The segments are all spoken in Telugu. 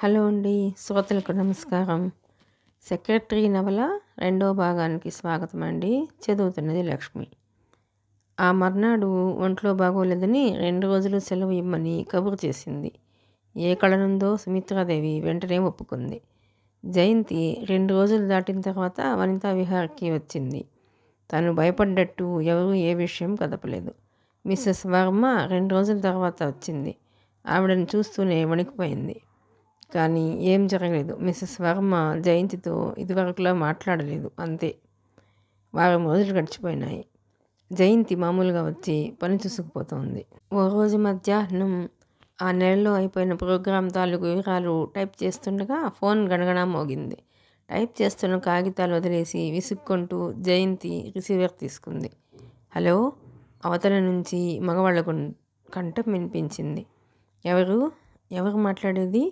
హలో అండి. శ్రోతలకు నమస్కారం. 'సెక్రటరీ' నవల రెండో భాగానికి స్వాగతం అండి. చదువుతున్నది లక్ష్మి. ఆ మర్నాడు ఒంట్లో బాగోలేదని 2 రోజులు సెలవు ఇమ్మని కబురు చేసింది. ఏ కళనుందో సుమిత్రాదేవి వెంటనే ఒప్పుకుంది. జయంతి 2 రోజులు దాటిన తర్వాత వనితా విహార్కి వచ్చింది. తను భయపడ్డట్టు ఎవరూ ఏ విషయం కదపలేదు. మిసెస్ వర్మ 2 రోజుల తర్వాత వచ్చింది. ఆవిడని చూస్తూనే వణికిపోయింది. కానీ ఏం జరగలేదు. మిసెస్ వర్మ జయంతితో ఇదివరకులా మాట్లాడలేదు. అంతే. వారం రోజులు గడిచిపోయినాయి. జయంతి మామూలుగా వచ్చి పని చూసుకుపోతోంది. ఓ రోజు మధ్యాహ్నం ఆ నెలలో అయిపోయిన ప్రోగ్రాం తాలూకు వివరాలు టైప్ చేస్తుండగా ఫోన్ గణగణా మోగింది. టైప్ చేస్తున్న కాగితాలు వదిలేసి విసుక్కుంటూ జయంతి రిసీవర్ తీసుకుంది. హలో. అవతల నుంచి మగవాళ్ళ కంఠం వినిపించింది. ఎవరు మాట్లాడేది?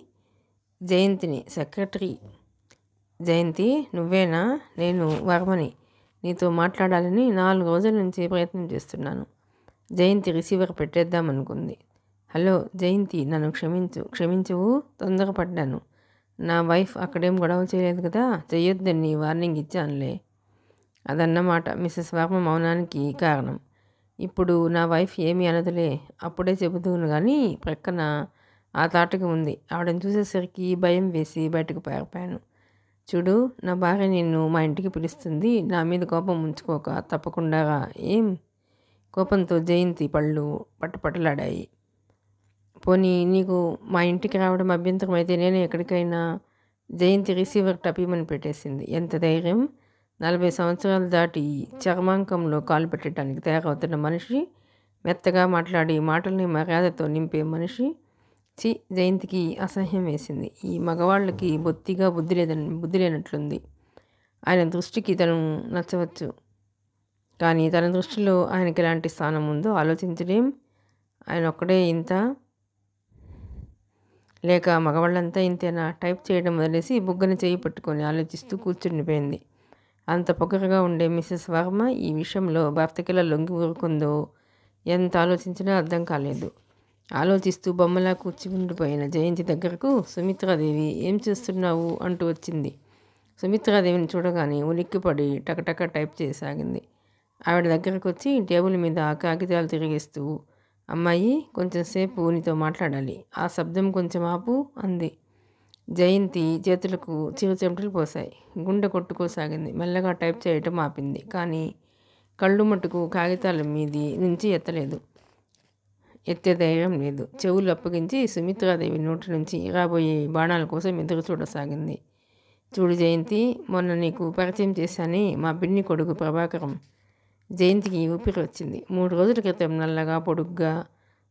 జయంతిని. సెక్రటరీ. జయంతి, నువ్వేనా? నేను వర్మని. నీతో మాట్లాడాలని 4 రోజుల నుంచి ప్రయత్నం చేస్తున్నాను. జయంతి రిసీవర్ పెట్టేద్దామనుకుంది. హలో జయంతి, నన్ను క్షమించవు. తొందరపడ్డాను. నా వైఫ్ అక్కడేం గొడవ చేయలేదు కదా? చెయ్యొద్దని వార్నింగ్ ఇచ్చానులే. అదన్నమాట మిసెస్ వర్మ మౌనానికి కారణం. ఇప్పుడు నా వైఫ్ ఏమీ అనదులే. అప్పుడే చెబుతూను కానీ ప్రక్కన ఆ తాటకి ఉంది. ఆవిడని చూసేసరికి భయం వేసి బయటకు పారిపోయాను. చూడు, నా భార్య నిన్ను మా ఇంటికి పిలుస్తుంది. నా మీద కోపం ఉంచుకోక. తప్పకుండా రా. ఏం? కోపంతో జయంతి పళ్ళు పట్టపట్టలాడాయి. పోనీ నీకు మా ఇంటికి రావడం అభ్యంతరం అయితే నేనే ఎక్కడికైనా. జయంతి రిసీవర్ టపీమని పెట్టేసింది. ఎంత ధైర్యం! 40 సంవత్సరాలు దాటి చర్మాంకంలో కాలు పెట్టడానికి తయారవుతున్న మనిషి, మెత్తగా మాట్లాడి మాటల్ని మర్యాదతో నింపే మనిషి. జయంతికి అసహ్యం వేసింది. ఈ మగవాళ్ళకి బొత్తిగా బుద్ధి లేనట్లుంది. ఆయన దృష్టికి తను నచ్చవచ్చు, కానీ తన దృష్టిలో ఆయనకి ఎలాంటి స్థానం ఉందో ఆలోచించలేం. ఆయన ఒక్కడే ఇంత, లేక మగవాళ్ళంతా ఇంతేనా? టైప్ చేయడం వదిలేసి బుగ్గని చేయి పట్టుకొని ఆలోచిస్తూ కూర్చుండిపోయింది. అంత పొగరుగా ఉండే మిసెస్ వర్మ ఈ విషయంలో భర్తకిలా లొంగి ఊరుకుందో ఎంత ఆలోచించినా అర్థం కాలేదు. ఆలోచిస్తూ బొమ్మలా కూర్చి ఉండిపోయిన జయంతి దగ్గరకు సుమిత్రాదేవి ఏం చేస్తున్నావు అంటూ వచ్చింది. సుమిత్రాదేవిని చూడగానే ఉలిక్కిపడి టకటక టైప్ చేయసాగింది. ఆవిడ దగ్గరకు వచ్చి టేబుల్ మీద కాగితాలు తిరిగిస్తూ, అమ్మాయి, కొంచెం సేపు నీతో మాట్లాడాలి. ఆ శబ్దం కొంచెం ఆపు అంది. జయంతి చేతులకు చిరు చెమటలు పోసాయి. గుండె కొట్టుకోసాగింది. మెల్లగా టైప్ చేయటం ఆపింది. కానీ కళ్ళు మట్టుకు కాగితాల మీది నుంచి ఎత్తే ధైర్యం లేదు. చెవులు అప్పగించి సుమిత్రాదేవి నోటి నుంచి రాబోయే బాణాల కోసం ఎదురు చూడసాగింది. చూడు జయంతి, మొన్న నీకు పరిచయం చేశానే, మా పిన్ని కొడుకు ప్రభాకరం. జయంతికి ఊపిరి వచ్చింది. 3 రోజుల క్రితం నల్లగా పొడుగ్గా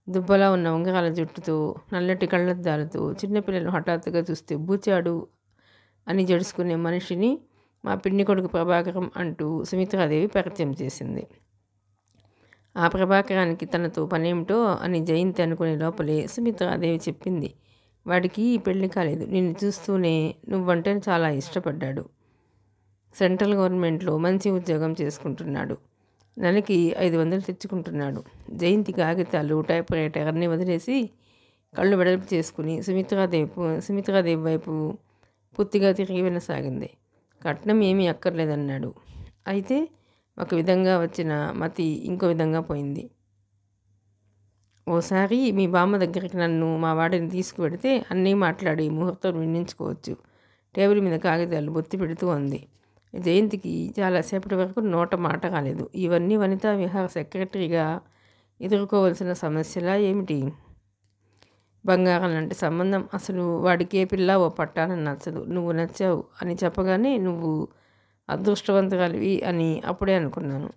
దుబ్బలా ఉన్న ఉంగరాల జుట్టుతో, నల్లటి కళ్ళద్దాలతో, చిన్నపిల్లలు హఠాత్తుగా చూస్తే బూచాడు అని జడుచుకునే మనిషిని మా పిన్ని కొడుకు ప్రభాకరం అంటూ సుమిత్రాదేవి పరిచయం చేసింది. ఆ ప్రభాకరానికి తనతో పనేమిటో అని జయంతి అనుకునే లోపలే సుమిత్రాదేవి చెప్పింది. వాడికి పెళ్లి కాలేదు. నిన్ను చూస్తూనే నువ్వంటే చాలా ఇష్టపడ్డాడు. సెంట్రల్ గవర్నమెంట్లో మంచి ఉద్యోగం చేసుకుంటున్నాడు. నెలకి 500 తెచ్చుకుంటున్నాడు. జయంతి కాగితాలు, టైప్ రైటర్ అన్నీ వదిలేసి కళ్ళు వెడల్పు చేసుకుని సుమిత్రాదేవి వైపు పూర్తిగా తిరిగి వినసాగింది. కట్నం ఏమీ అక్కర్లేదన్నాడు. అయితే ఒక విధంగా వచ్చిన మతి ఇంకో విధంగా పోయింది. ఓసారి మీ బామ్మ దగ్గరికి నన్ను మా వాడిని తీసుకువెడితే అన్నీ మాట్లాడి ముహూర్తం విన్నించుకోవచ్చు. టేబుల్ మీద కాగితాలు బొత్తి పెడుతూ అంది. జయంతికి చాలాసేపటి వరకు నోట మాట కాలేదు. ఇవన్నీ వనితా విహార సెక్రటరీగా ఎదుర్కోవలసిన సమస్యలా ఏమిటి? బంగారం లాంటి సంబంధం. అసలు వాడికి ఏ పిల్ల ఓ పట్టాన నచ్చదు. నువ్వు నచ్చావు అని చెప్పగానే నువ్వు అదృష్టవంతురాలివి అని అప్పుడే అనుకున్నాను.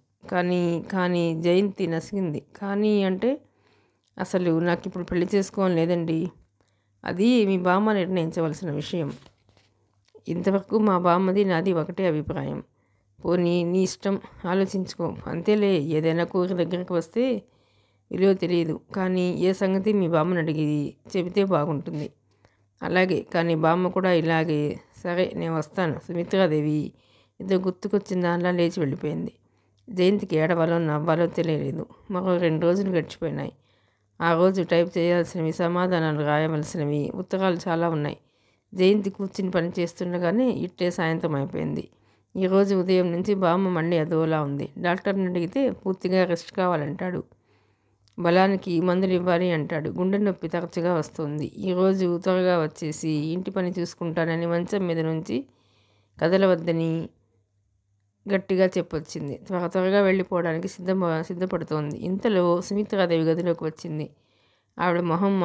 కానీ జయంతి నసిగింది. కానీ అంటే అసలు నాకు ఇప్పుడు పెళ్లి చేసుకోవాలి లేదండి. అది మీ బామ్మ నిర్ణయించవలసిన విషయం. ఇంతవరకు మా బామ్మది నాది ఒకటే అభిప్రాయం. పోనీ నీ ఇష్టం, ఆలోచించుకో. అంతేలే, ఏదైనా కోరిక దగ్గరకు వస్తే విలువ తెలియదు. కానీ ఏ సంగతి మీ బామ్మని అడిగి చెబితే బాగుంటుంది. అలాగే, కానీ బామ్మ కూడా ఇలాగే. సరే, నేను వస్తాను. సుమిత్రాదేవి ఏదో గుర్తుకొచ్చిన దానిలా లేచి వెళ్ళిపోయింది. జయంతికి ఏడవాలో నవ్వాలో తెలియలేదు. మరో 2 రోజులు గడిచిపోయినాయి. ఆ రోజు టైప్ చేయాల్సినవి, సమాధానాలు రాయవలసినవి, ఉత్తరాలు చాలా ఉన్నాయి. జయంతి కూర్చుని పని చేస్తుండగానే ఇట్టే సాయంత్రం అయిపోయింది. ఈరోజు ఉదయం నుంచి బామ్మ మళ్ళీ అదోలా ఉంది. డాక్టర్ని అడిగితే పూర్తిగా రెస్ట్ కావాలంటాడు. బలానికి మందులు ఇవ్వాలి అంటాడు. గుండె నొప్పి తరచుగా వస్తుంది. ఈరోజు త్వరగా వచ్చేసి ఇంటి పని చూసుకుంటానని మంచం మీద నుంచి కదలవద్దని గట్టిగా చెప్పొచ్చింది. త్వరగా వెళ్ళిపోవడానికి సిద్ధపడుతోంది. ఇంతలో సుమిత్రాదేవి గదిలోకి వచ్చింది. ఆవిడ మొహం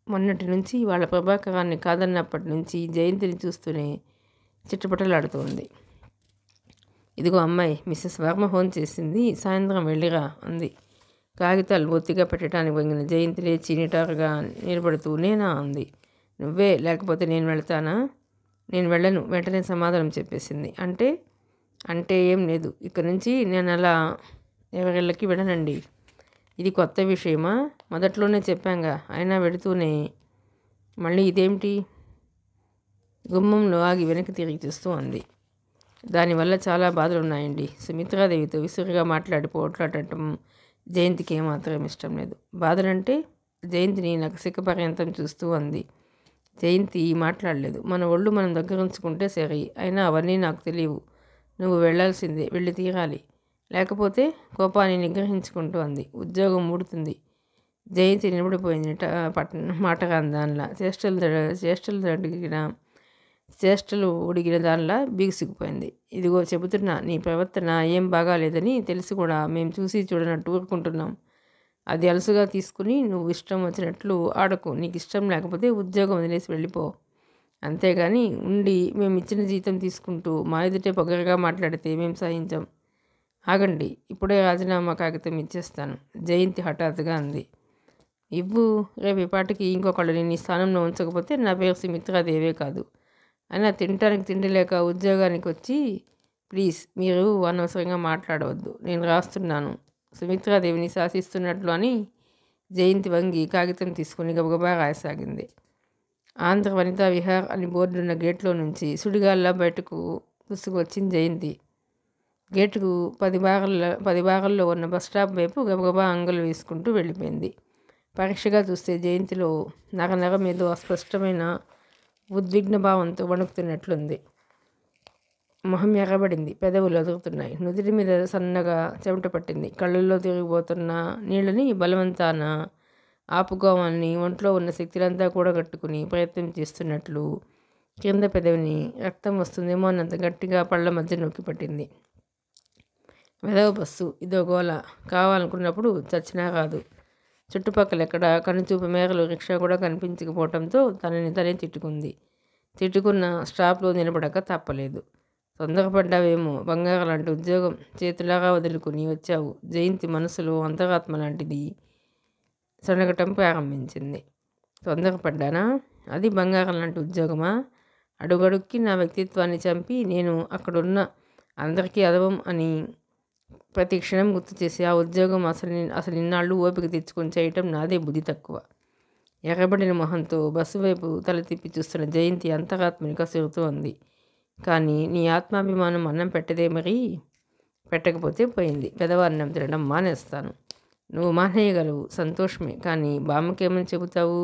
మొన్నటి నుంచి వాళ్ళ ప్రభాకరాన్ని కాదన్నప్పటి నుంచి జయంతిని చూస్తూనే చిట్టపటలాడుతోంది. ఇదిగో అమ్మాయి, మిస్సెస్ వర్మ ఫోన్ చేసింది, సాయంత్రం వెళ్ళిరా అంది. కాగితాలు బొత్తిగా పెట్టడానికి వంగిన జయంతి లేచి నిటారుగా నిలబడుతూ నేనా అంది. నువ్వే, లేకపోతే నేను వెళ్తానా? నేను వెళ్ళను, వెంటనే సమాధానం చెప్పేసింది. అంటే ఏం లేదు, ఇక నుంచి నేను అలా ఎవరిళ్ళకి వెళ్ళనండి. ఇది కొత్త విషయమా? మొదట్లోనే చెప్పాంగా. అయినా వెడుతూనే మళ్ళీ ఇదేమిటి? గుమ్మంలో ఆగి వెనక్కి తిరిగి చూస్తూ అంది. దానివల్ల చాలా బాధలు ఉన్నాయండి. సుమిత్రాదేవితో విసురుగా పోట్లాడటం జయంతికి ఏమాత్రం ఇష్టం లేదు. బాధలంటే? జయంతిని నకసిక పర్యంతం చూస్తూ అంది. జయంతి మాట్లాడలేదు. మన ఒళ్ళు మనం దగ్గర ఉంచుకుంటే సరి. అయినా అవన్నీ నాకు తెలియవు. నువ్వు వెళ్ళాల్సిందే, వెళ్ళి తీరాలి. లేకపోతే కోపాన్ని నిగ్రహించుకుంటూ అంది. ఉద్యోగం ఊడుతుంది. జయంతి నిలబడిపోయింది మాటగా దానిలా. చేష్టలు ఉడిగిన దానిలా బిగుసుకుపోయింది. ఇదిగో చెబుతున్నా, నీ ప్రవర్తన ఏం బాగాలేదని తెలిసి కూడా మేము చూసి చూడనట్టు ఊరుకుంటున్నాం. అది అలసుగా తీసుకుని నువ్వు ఇష్టం వచ్చినట్లు ఆడకు. నీకు ఇష్టం లేకపోతే ఉద్యోగం వదిలేసి వెళ్ళిపో. అంతేగాని ఉండి మేము ఇచ్చిన జీతం తీసుకుంటూ మా ఎదుటే పొగరగా మాట్లాడితే మేము సహించాం. ఆగండి, ఇప్పుడే రాజీనామా కాగితం ఇచ్చేస్తాను, జయంతి హఠాత్తుగా అంది. ఇవ్వు. రేపు ఇపాటికి ఇంకొకళ్ళని నీ స్థానంలో ఉంచకపోతే నా పేరు సుమిత్రాదేవే కాదు. అయినా తినటానికి తిండి లేక ఉద్యోగానికి వచ్చి ప్లీజ్ మీరు అనవసరంగా మాట్లాడవద్దు. నేను రాస్తున్నాను, సుమిత్రాదేవిని శాసిస్తున్నట్లు అని. జయంతి వంగి కాగితం తీసుకుని గబగబా రాయసాగింది. ఆంధ్ర వనితా విహార్ అని బోర్డున్న గేట్లో నుంచి సుడిగాల్లా బయటకు పుసుకొచ్చింది జయంతి. గేటుకు 10 భాగాల్లో ఉన్న బస్టాప్ వైపు గబగబా అంగలు వేసుకుంటూ వెళ్ళిపోయింది. పరీక్షగా చూస్తే జయంతిలో నగనగ ఏదో అస్పష్టమైన ఉద్విగ్న భావంతో వణుకుతున్నట్లుంది. మొహం ఎర్రబడింది, పెదవులు అదురుతున్నాయి, నుదిటి మీద సన్నగా చెమట పట్టింది. కళ్ళల్లో తిరిగిపోతున్న నీళ్ళని బలవంతాన ఆపుకోవాలని ఒంట్లో ఉన్న శక్తులంతా కూడగట్టుకుని ప్రయత్నం చేస్తున్నట్లు కింద పెదవిని రక్తం వస్తుందేమో అన్నంత గట్టిగా పళ్ళ మధ్య నొక్కి పట్టింది. వెదవ బస్సు, ఇదో గోల. కావాలనుకున్నప్పుడు చచ్చినా కాదు. చుట్టుపక్కల ఎక్కడ కనుచూపు మేరలు రిక్షా కూడా కనిపించకపోవడంతో తనని తనే తిట్టుకున్న స్టాప్లో నిలబడక తప్పలేదు. తొందరపడ్డావేమో, బంగారం లాంటి ఉద్యోగం చేతులాగా వదులుకుని వచ్చావు. జయంతి మనసులో అంతరాత్మ లాంటిది సొనగటం ప్రారంభించింది. తొందరపడ్డానా? అది బంగారం లాంటి ఉద్యోగమా? అడుగడుక్కి నా వ్యక్తిత్వాన్ని చంపి నేను అక్కడున్న అందరికీ అదవం అని ప్రతి క్షణం గుర్తు చేసి ఆ ఉద్యోగం అసలు ఇన్నాళ్ళు ఓపిక తెచ్చుకొని చేయటం నాదే బుద్ధి తక్కువ. ఎర్రబడిన మొహంతో బస్సు వైపు తల తిప్పి చూస్తున్న జయంతి అంతరాత్మని కసురుతూ ఉంది. కానీ నీ ఆత్మాభిమానం అన్నం పెట్టదే మరి? పెట్టకపోతే పోయింది. పెదవ అన్నం తినడం మానేస్తాను. నువ్వు మానేయగలవు, సంతోషమే. కానీ బామ్మకేమని చెబుతావు?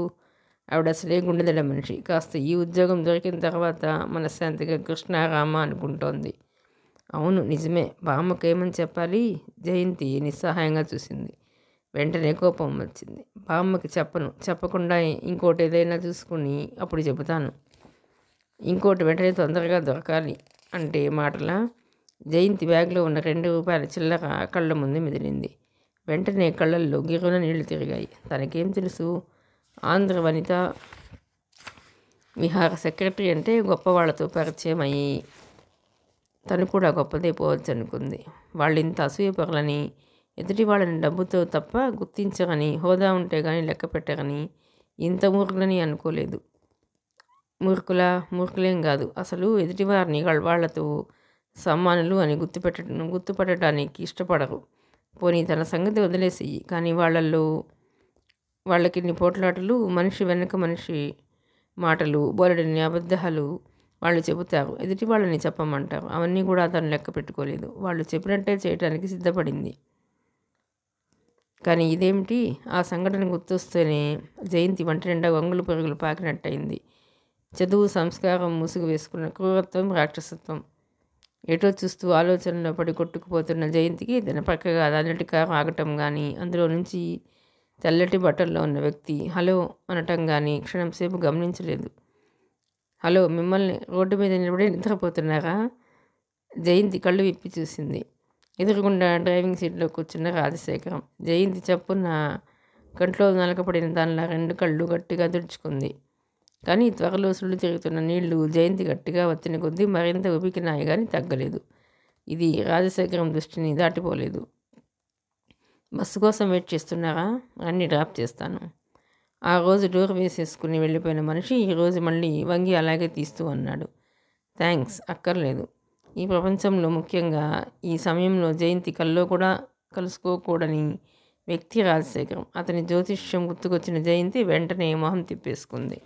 ఆవిడ అసలే గుండెదడ మనిషి. కాస్త ఈ ఉద్యోగం దొరికిన తర్వాత మనశ్శాంతిగా కృష్ణారామ అనుకుంటోంది. అవును, నిజమే. బామ్మకేమని చెప్పాలి? జయంతి నిస్సహాయంగా చూసింది. వెంటనే కోపం వచ్చింది. బామ్మకి చెప్పను, చెప్పకుండా ఇంకోటి ఏదైనా చూసుకుని అప్పుడు చెబుతాను. ఇంకోటి వెంటనే తొందరగా దొరకాలి అంటే మాటలా? జయంతి బ్యాగ్లో ఉన్న 2 రూపాయల చిల్లర కళ్ళ ముందు మెదిలింది. వెంటనే కళ్ళల్లో గిర్రున నీళ్లు తిరిగాయి. తనకేం తెలుసు? ఆంధ్ర వనిత విహార సెక్రటరీ అంటే గొప్పవాళ్లతో పరిచయం అయ్యి తను కూడా గొప్పదే పోవచ్చు అనుకుంది. వాళ్ళు ఇంత అసూయపరులని, ఎదుటి వాళ్ళని డబ్బుతో తప్ప గుర్తించరని, హోదా ఉంటే కానీ లెక్క పెట్టరని, ఇంత మూర్ఖులని అనుకోలేదు. మూర్ఖులేం కాదు, అసలు ఎదుటివారిని వాళ్లతో సమానులు అని గుర్తుపట్టడానికి ఇష్టపడరు. పోనీ తన సంగతి వదిలేసి, కానీ వాళ్ళకిన్ని పోట్లాటలు, మనిషి వెనక మనిషి మాటలు, బోలెడని అబద్ధాలు వాళ్ళు చెబుతారు. ఎదుటి వాళ్ళని చెప్పమంటారు. అవన్నీ కూడా తను లెక్క పెట్టుకోలేదు. వాళ్ళు చెప్పినట్టే చేయటానికి సిద్ధపడింది. కానీ ఇదేమిటి? ఆ సంఘటన గుర్తొస్తేనే జయంతి వంట నిండా వంగులు పరుగులు పాకినట్టయింది. చదువు, సంస్కారం ముసుగు వేసుకున్న క్రూరత్వం, రాక్షసత్వం. ఎటో చూస్తూ ఆలోచనలో పడి కొట్టుకుపోతున్న జయంతికి తన పక్కగా అన్నటి కారు ఆగటం కానీ, అందులో నుంచి తెల్లటి బట్టల్లో ఉన్న వ్యక్తి హలో అనటం కానీ క్షణం సేపు గమనించలేదు. హలో, మిమ్మల్ని రోడ్డు మీద నిలబడి నిద్రపోతున్నారా? జయంతి కళ్ళు విప్పి చూసింది. ఎదురుగుండా డ్రైవింగ్ సీట్లో కూర్చున్న రాజశేఖరం. జయంతి చప్పున కంట్లో నలకపడిన దానిలా రెండు కళ్ళు గట్టిగా తుడుచుకుంది. కానీ త్వరలో సుళ్ళు తిరుగుతున్న నీళ్లు జయంతి గట్టిగా వచ్చిన కొద్దీ మరింత ఉబికినాయి కానీ తగ్గలేదు. ఇది రాజశేఖరం దృష్టిని దాటిపోలేదు. బస్సు కోసం వెయిట్ చేస్తున్నారా? అన్నీ డ్రాప్ చేస్తాను. ఆ రోజు డోర్ వేసేసుకుని వెళ్ళిపోయిన మనిషి ఈరోజు మళ్ళీ వంగి అలాగే తీస్తూ అన్నాడు. థ్యాంక్స్, అక్కర్లేదు. ఈ ప్రపంచంలో ముఖ్యంగా ఈ సమయంలో జయంతి కల్లో కూడా కలుసుకోకూడని వ్యక్తి రాజశేఖరం. అతని జ్యోతిష్యం గుర్తుకొచ్చిన జయంతి వెంటనే మొహం తిప్పేసుకుంది.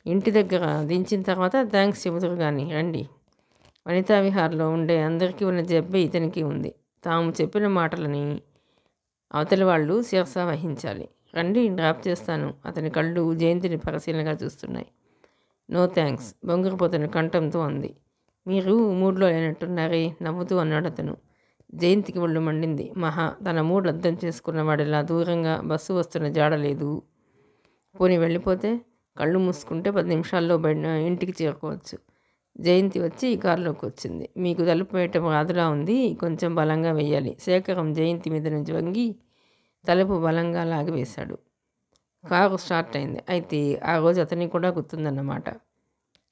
ఇంటి దగ్గర దించిన తర్వాత థ్యాంక్స్ చెబుతారు కానీ రండి. వనితా విహార్లో ఉండే అందరికీ ఉన్న జబ్బే ఇతనికి ఉంది. తాము చెప్పిన మాటలని అవతలి వాళ్ళు శిరస వహించాలి. రండి, డ్రాప్ చేస్తాను. అతని కళ్ళు జయంతిని పరిశీలనగా చూస్తున్నాయి. నో థ్యాంక్స్, బొంగురుపోతున్న కంఠంతో అంది. మీరు మూడ్లో లేనట్టున్నారే, నవ్వుతూ అన్నాడు అతను. జయంతికి ఒళ్ళు మండింది. మహా తన మూడు అర్థం చేసుకున్నవాడిలా దూరంగా బస్సు వస్తున్న జాడలేదు. పోనీ వెళ్ళిపోతే కళ్ళు మూసుకుంటే 10 నిమిషాల్లో ఇంటికి చేరుకోవచ్చు. జయంతి వచ్చి కారులోకి వచ్చింది. మీకు తలుపు వేయటం రాదులా ఉంది, కొంచెం బలంగా వేయాలి. శేఖరం జయంతి మీద నుంచి వంగి తలుపు బలంగా లాగివేశాడు. కారు స్టార్ట్ అయింది. అయితే ఆ రోజు అతనికి కూడా గుర్తుందన్నమాట.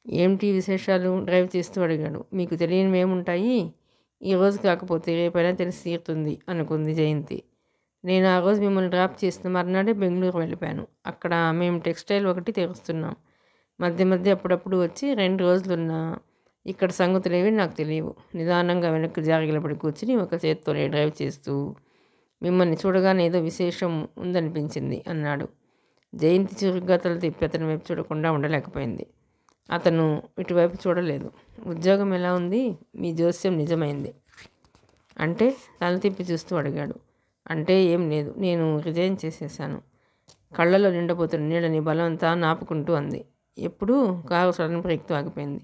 ఏమిటి విశేషాలు? డ్రైవ్ చేస్తూ అడిగాడు. మీకు తెలియనివి ఏముంటాయి? ఈ రోజు కాకపోతే రేపైనా తెలిసి తీరుతుంది అనుకుంది జయంతి. నేను ఆ రోజు మిమ్మల్ని డ్రాప్ చేసిన మర్నాడే బెంగళూరు వెళ్ళిపోయాను. అక్కడ మేము టెక్స్టైల్ ఒకటి తెరుస్తున్నాం. మధ్య మధ్య అప్పుడప్పుడు వచ్చి 2 రోజులున్నా ఇక్కడ సంగతులేవి నాకు తెలియవు. నిదానంగా వెనక్కి జాగిలపడి కూర్చుని ఒక చేత్తోనే డ్రైవ్ చేస్తూ మిమ్మల్ని చూడగానే ఏదో విశేషం ఉందనిపించింది అన్నాడు. జయంతి చురుగ్గా తల తిప్పి అతని వైపు చూడకుండా ఉండలేకపోయింది. అతను ఇటువైపు చూడలేదు. ఉద్యోగం ఎలా ఉంది? మీ జోస్యం నిజమైంది అంటే? తల తిప్పి చూస్తూ అడిగాడు. అంటే ఏం లేదు, నేను రిజైన్ చేసేసాను. కళ్ళలో నిండబోతున్న నీళ్ళని బలవంతా నాపుకుంటూ అంది. ఎప్పుడు? కారు సడన్ బ్రేక్తో ఆగిపోయింది.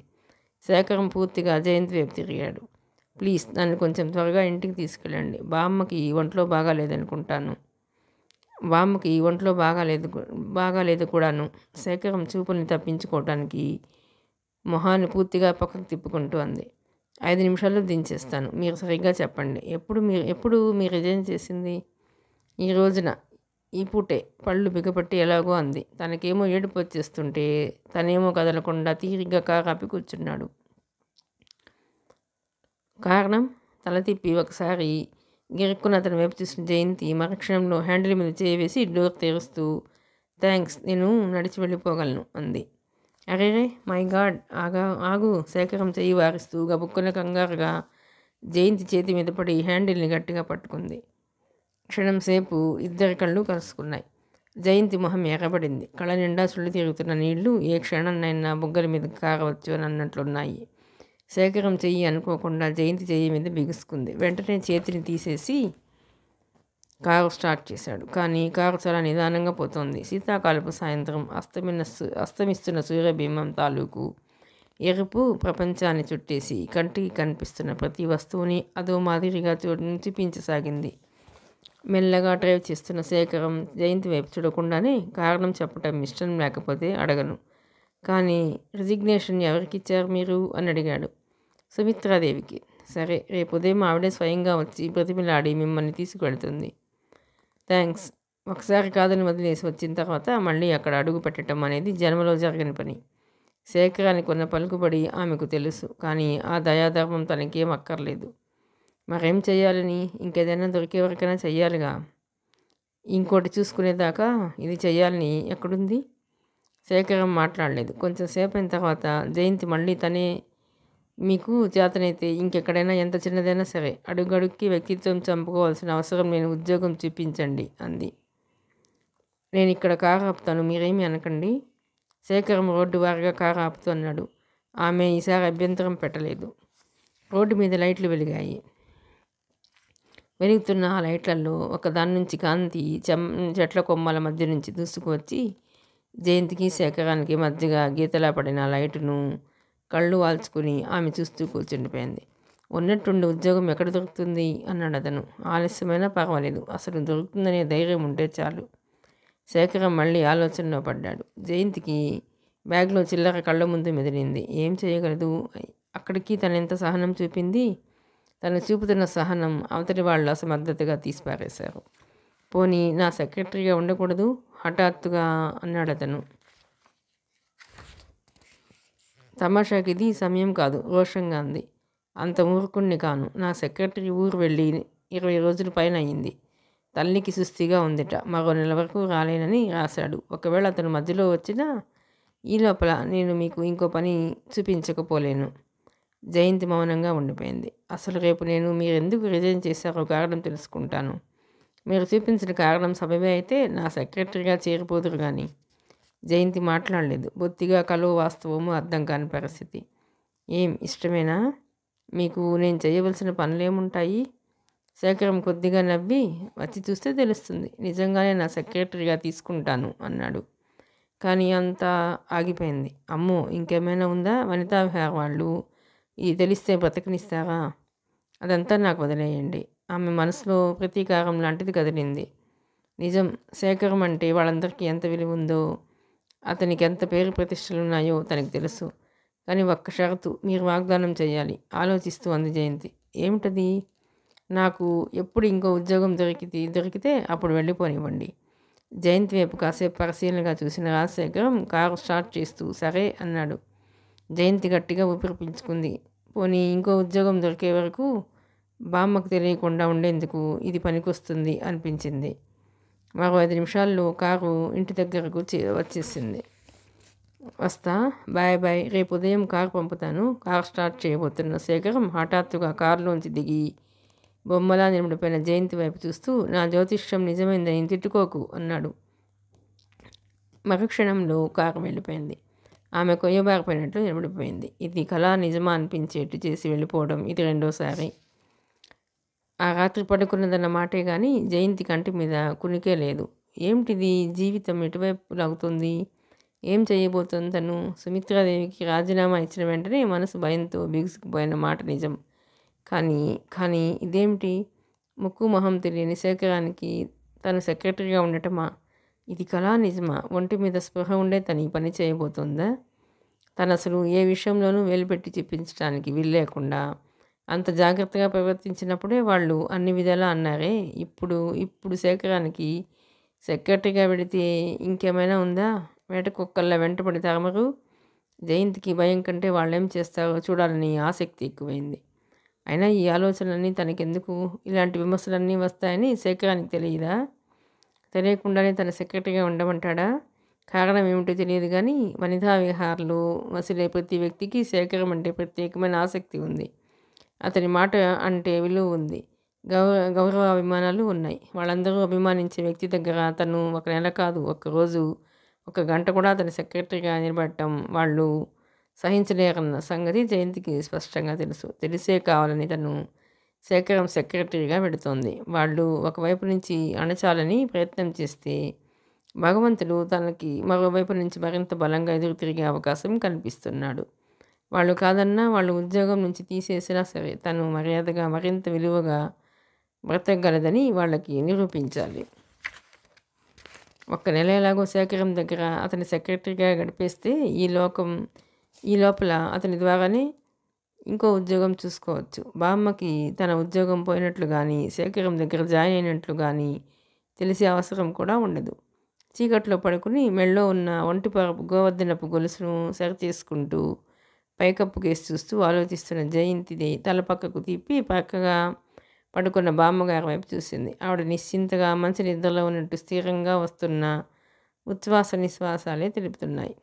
శేఖరం పూర్తిగా జయంతి వైపు తిరిగాడు. ప్లీజ్ నన్ను కొంచెం త్వరగా ఇంటికి తీసుకెళ్ళండి. బామ్మకి ఒంట్లో బాగాలేదనుకుంటాను. బామ్మకి ఒంట్లో బాగాలేదు కూడాను. శేఖరం చూపుల్ని తప్పించుకోవటానికి మొహాన్ని పూర్తిగా పక్కకు తిప్పుకుంటూ అంది. 5 నిమిషాల్లో దించేస్తాను. మీరు సరిగ్గా చెప్పండి. ఎప్పుడు మీరు రిజైన్ చేసింది? ఈ రోజున, ఈ పూటే. పళ్ళు బిగపట్టి ఎలాగో అంది. తనకేమో ఏడుపు వచ్చేస్తుంటే తనేమో కదలకుండా తీరిగ్గా కారు ఆపి కూర్చున్నాడు. కారణం? తల తిప్పి ఒకసారి గిరుక్కున అతని వైపు చూసిన జయంతి మరుక్షణంలో హ్యాండిల్ మీద చేవేసి డోర్ తెరుస్తూ థ్యాంక్స్, నేను నడిచి వెళ్ళిపోగలను అంది. అరేరే మై గాడ్, ఆగు. శేఖరం చెయ్యి వారిస్తూ గబుక్కున కంగారుగా జయంతి చేతి మీద పడి హ్యాండిల్ని గట్టిగా పట్టుకుంది. క్షణం సేపు ఇద్దరి కళ్ళు కలుసుకున్నాయి. జయంతి మొహం ఎర్రబడింది. కళ్ళ నిండా సుళ్ళు తిరుగుతున్న నీళ్లు ఏ క్షణాన్నైనా బుగ్గల మీద కారవచ్చు అని అన్నట్లున్నాయి. శేఖరం చెయ్యి అనుకోకుండా జయంతి చెయ్యి మీద బిగుసుకుంది. వెంటనే చేతిని తీసేసి కారు స్టార్ట్ చేశాడు. కానీ కారు చాలా నిదానంగా పోతోంది. శీతాకాలపు సాయంత్రం అస్తమిస్తున్న సూర్యబింబం తాలూకు ఎరుపు ప్రపంచాన్ని చుట్టేసి కంటికి కనిపిస్తున్న ప్రతి వస్తువుని అదో మాదిరిగా చూపించసాగింది. మెల్లగా డ్రైవ్ చేస్తున్న శేఖరం జయంతి వైపు చూడకుండానే కారణం చెప్పటం ఇష్టం లేకపోతే అడగను, కానీ రిజిగ్నేషన్ ఎవరికిచ్చారు మీరు అని అడిగాడు. సుమిత్రాదేవికి. సరే, రేపు ఉదయం ఆవిడే స్వయంగా వచ్చి బ్రతిమిలాడి మిమ్మల్ని తీసుకువెళ్తుంది. థ్యాంక్స్. ఒకసారి కాదని వదిలేసి వచ్చిన తర్వాత మళ్ళీ అక్కడ అడుగు పెట్టడం అనేది జన్మలో జరగని పని. శేఖరానికి ఉన్న పలుకుబడి ఆమెకు తెలుసు, కానీ ఆ దయాధర్మం తనకేం అక్కర్లేదు. మరేం చెయ్యాలని? ఇంకేదైనా దొరికే వరకైనా చెయ్యాలిగా. ఇంకోటి చూసుకునేదాకా ఇది చెయ్యాలని ఎక్కడుంది? శేఖరం మాట్లాడలేదు. కొంచెం సేపు అయిన తర్వాత జయంతి మళ్ళీ తనే, మీకు చేతనైతే ఇంకెక్కడైనా ఎంత చిన్నదైనా సరే అడుగడుక్కి వ్యక్తిత్వం చంపుకోవాల్సిన అవసరం లేని ఉద్యోగం చూపించండి అంది. నేను ఇక్కడ కారు ఆపుతాను, మీరేమీ అనకండి. శేఖరం రోడ్డు వారిగా కారు ఆపుతూ అన్నాడు. ఆమె ఈసారి అభ్యంతరం పెట్టలేదు. రోడ్డు మీద లైట్లు వెలిగాయి. వెలుగుతున్న ఆ లైట్లలో ఒక దాని నుంచి కాంతి చెట్ల కొమ్మల మధ్య నుంచి దూసుకు వచ్చి జయంతికి శేఖరానికి మధ్యగా గీతలా పడిన లైటును కళ్ళు వాల్చుకుని ఆమె చూస్తూ కూర్చుండిపోయింది. ఉన్నట్టుండి ఉద్యోగం ఎక్కడ దొరుకుతుంది అన్నాడు అతను. ఆలస్యమైనా పర్వాలేదు, అసలు దొరుకుతుందనే ధైర్యం ఉంటే చాలు. శేఖరం మళ్ళీ ఆలోచనలో పడ్డాడు. జయంతికి బ్యాగ్లో చిల్లర కళ్ళ ముందు మెదిలింది. ఏం చేయగలదు? అక్కడికి తనెంత సహనం చూపింది. తను చూపుతున్న సహనం అవతలి వాళ్ళు అసమర్థతగా తీసిపారేశారు. పోనీ నా సెక్రటరీగా ఉండకూడదు హఠాత్తుగా అన్నాడు అతను. తమాషాకి ఇది సమయం కాదు, రోషంగా అంది. అంత ఊరుకుణ్ణి కాను. నా సెక్రటరీ ఊరు వెళ్ళి 20 రోజుల పైన అయింది. తల్లికి సుస్థిగా ఉందిట. మరో నెల వరకు రాలేనని రాశాడు. ఒకవేళ అతను మధ్యలో వచ్చినా ఈ లోపల నేను మీకు ఇంకో పని చూపించకపోలేను. జయంతి మౌనంగా ఉండిపోయింది. అసలు రేపు నేను మీరెందుకు రిజైన్ చేశారో కారణం తెలుసుకుంటాను. మీరు చూపించిన కారణం సబబే అయితే నా సెక్రటరీగా చేరిపోదురు కానీ. జయంతి మాట్లాడలేదు. బొత్తిగా కలో వాస్తవము అర్థం కాని పరిస్థితి. ఏం ఇష్టమేనా? మీకు నేను చేయవలసిన పనులేముంటాయి? శేఖరం కొద్దిగా నవ్వి, వచ్చి చూస్తే తెలుస్తుంది. నిజంగానే నా సెక్రటరీగా తీసుకుంటాను అన్నాడు. కానీ అంతా ఆగిపోయింది. అమ్మో, ఇంకేమైనా ఉందా? వనితా విహార వాళ్ళు ఇది తెలిస్తే బ్రతకనిస్తారా? అదంతా నాకు వదిలేయండి. ఆమె మనసులో ప్రతీకారం లాంటిది కదిలింది. నిజం, శేఖరం అంటే వాళ్ళందరికీ ఎంత విలువ ఉందో, అతనికి ఎంత పేరు ప్రతిష్టలున్నాయో తనకు తెలుసు. కానీ ఒక్క షరతు, మీరు వాగ్దానం చేయాలి. ఆలోచిస్తూ అంది జయంతి. ఏమిటది? నాకు ఎప్పుడు ఇంకో ఉద్యోగం దొరికితే అప్పుడు వెళ్ళిపోనివ్వండి. జయంతి వైపు కాసేపు పరిశీలనగా చూసిన రాజశేఖరం కారు స్టార్ట్ చేస్తూ సరే అన్నాడు. జయంతి గట్టిగా ఊపిరి పీల్చుకుంది. పోనీ ఇంకో ఉద్యోగం దొరికే వరకు బామ్మకు తెలియకుండా ఉండేందుకు ఇది పనికొస్తుంది అనిపించింది. మరో 5 నిమిషాల్లో కారు ఇంటి దగ్గరకు వచ్చేసింది. వస్తా, బాయ్ బాయ్, రేపు ఉదయం కారు పంపుతాను. కారు స్టార్ట్ చేయబోతున్న శేఖరం హఠాత్తుగా కారులోంచి దిగి బొమ్మలా నిలబడిపోయిన జయంతి వైపు చూస్తూ, నా జ్యోతిష్యం నిజమైందని తిట్టుకోకు అన్నాడు. మరుక్షణంలో కారు వెళ్ళిపోయింది. ఆమె కొయ్యబారిపోయినట్లు నిలబడిపోయింది. ఇది కళ నిజమా అనిపించేట్టు చేసి వెళ్ళిపోవడం ఇది రెండోసారి. ఆ రాత్రి పడుకున్నదన్న మాటే కానీ జయంతి కంటి మీద కునికే లేదు. ఏమిటిది? జీవితం ఎటువైపు లాగుతుంది? ఏం చేయబోతుంది తను? సుమిత్రాదేవికి రాజీనామా ఇచ్చిన వెంటనే మనసు భయంతో బిగుసుకుపోయిన మాట నిజం. కానీ ఇదేమిటి? ముక్కు మొహం తెలియని శేఖరానికి తను సెక్రటరీగా ఉండటమా? ఇది కళా నిజమా? ఒంటి మీద స్పృహ ఉండే తను ఈ పని చేయబోతుందా? తను అసలు ఏ విషయంలోనూ వేలుపెట్టి చెప్పించడానికి వీల్లేకుండా అంత జాగ్రత్తగా ప్రవర్తించినప్పుడే వాళ్ళు అన్ని విధాలా అన్నారే. ఇప్పుడు శేఖరానికి సెక్రటరీగా పెడితే ఇంకేమైనా ఉందా? వేటకుక్కల్లా వెంటపడి తరమరు. జయంతికి భయం కంటే వాళ్ళేం చేస్తారో చూడాలని ఆసక్తి ఎక్కువైంది. అయినా ఈ ఆలోచనలన్నీ తనకెందుకు? ఇలాంటి విమర్శలన్నీ వస్తాయని శేఖరానికి తెలియదా? తెలియకుండానే తన సెక్రటరీగా ఉండమంటాడా? కారణం ఏమిటో తెలియదు కానీ వనితా విహార్లో మసిలే ప్రతి వ్యక్తికి శేఖరం అంటే ప్రత్యేకమైన ఆసక్తి ఉంది. అతని మాట అంటే విలువ ఉంది. గౌరవ అభిమానాలు ఉన్నాయి. వాళ్ళందరూ అభిమానించే వ్యక్తి దగ్గర తను ఒక నెల కాదు, ఒక్కరోజు, ఒక గంట కూడా అతని సెక్రటరీగా నిలబడటం వాళ్ళు సహించలేరన్న సంగతి జయంతికి స్పష్టంగా తెలుసు. తెలిసే కావాలని తను శేఖరం సెక్రటరీగా పెడుతోంది. వాళ్ళు ఒకవైపు నుంచి అణచాలని ప్రయత్నం చేస్తే భగవంతుడు తనకి మరోవైపు నుంచి మరింత బలంగా ఎదురు తిరిగే అవకాశం కనిపిస్తున్నాడు. వాళ్ళు కాదన్నా, వాళ్ళు ఉద్యోగం నుంచి తీసేసినా సరే తను మర్యాదగా మరింత విలువగా బ్రతకగలదని వాళ్ళకి నిరూపించాలి. ఒక్క నెల ఎలాగో శేఖరం దగ్గర అతని సెక్రటరీగా గడిపేస్తే ఈ లోపల అతని ద్వారానే ఇంకో ఉద్యోగం చూసుకోవచ్చు. బామ్మకి తన ఉద్యోగం పోయినట్లు కానీ శేఖరం దగ్గర జాయిన్ అయినట్లు కానీ తెలిసే అవసరం కూడా ఉండదు. చీకట్లో పడుకుని మెళ్ళో ఉన్న ఒంటిపరపు గోవర్ధనపు గొలుసును సరిచేసుకుంటూ పైకప్పు కేసి చూస్తూ ఆలోచిస్తున్న జయంతిది తల పక్కకు తిప్పి పక్కగా పడుకున్న బామ్మగారి వైపు చూసింది. ఆవిడ నిశ్చింతగా మంచి నిద్రలో ఉన్నట్టు స్థిరంగా వస్తున్న ఉచ్ఛ్వాస నిశ్వాసాలే తెలుపుతున్నాయి.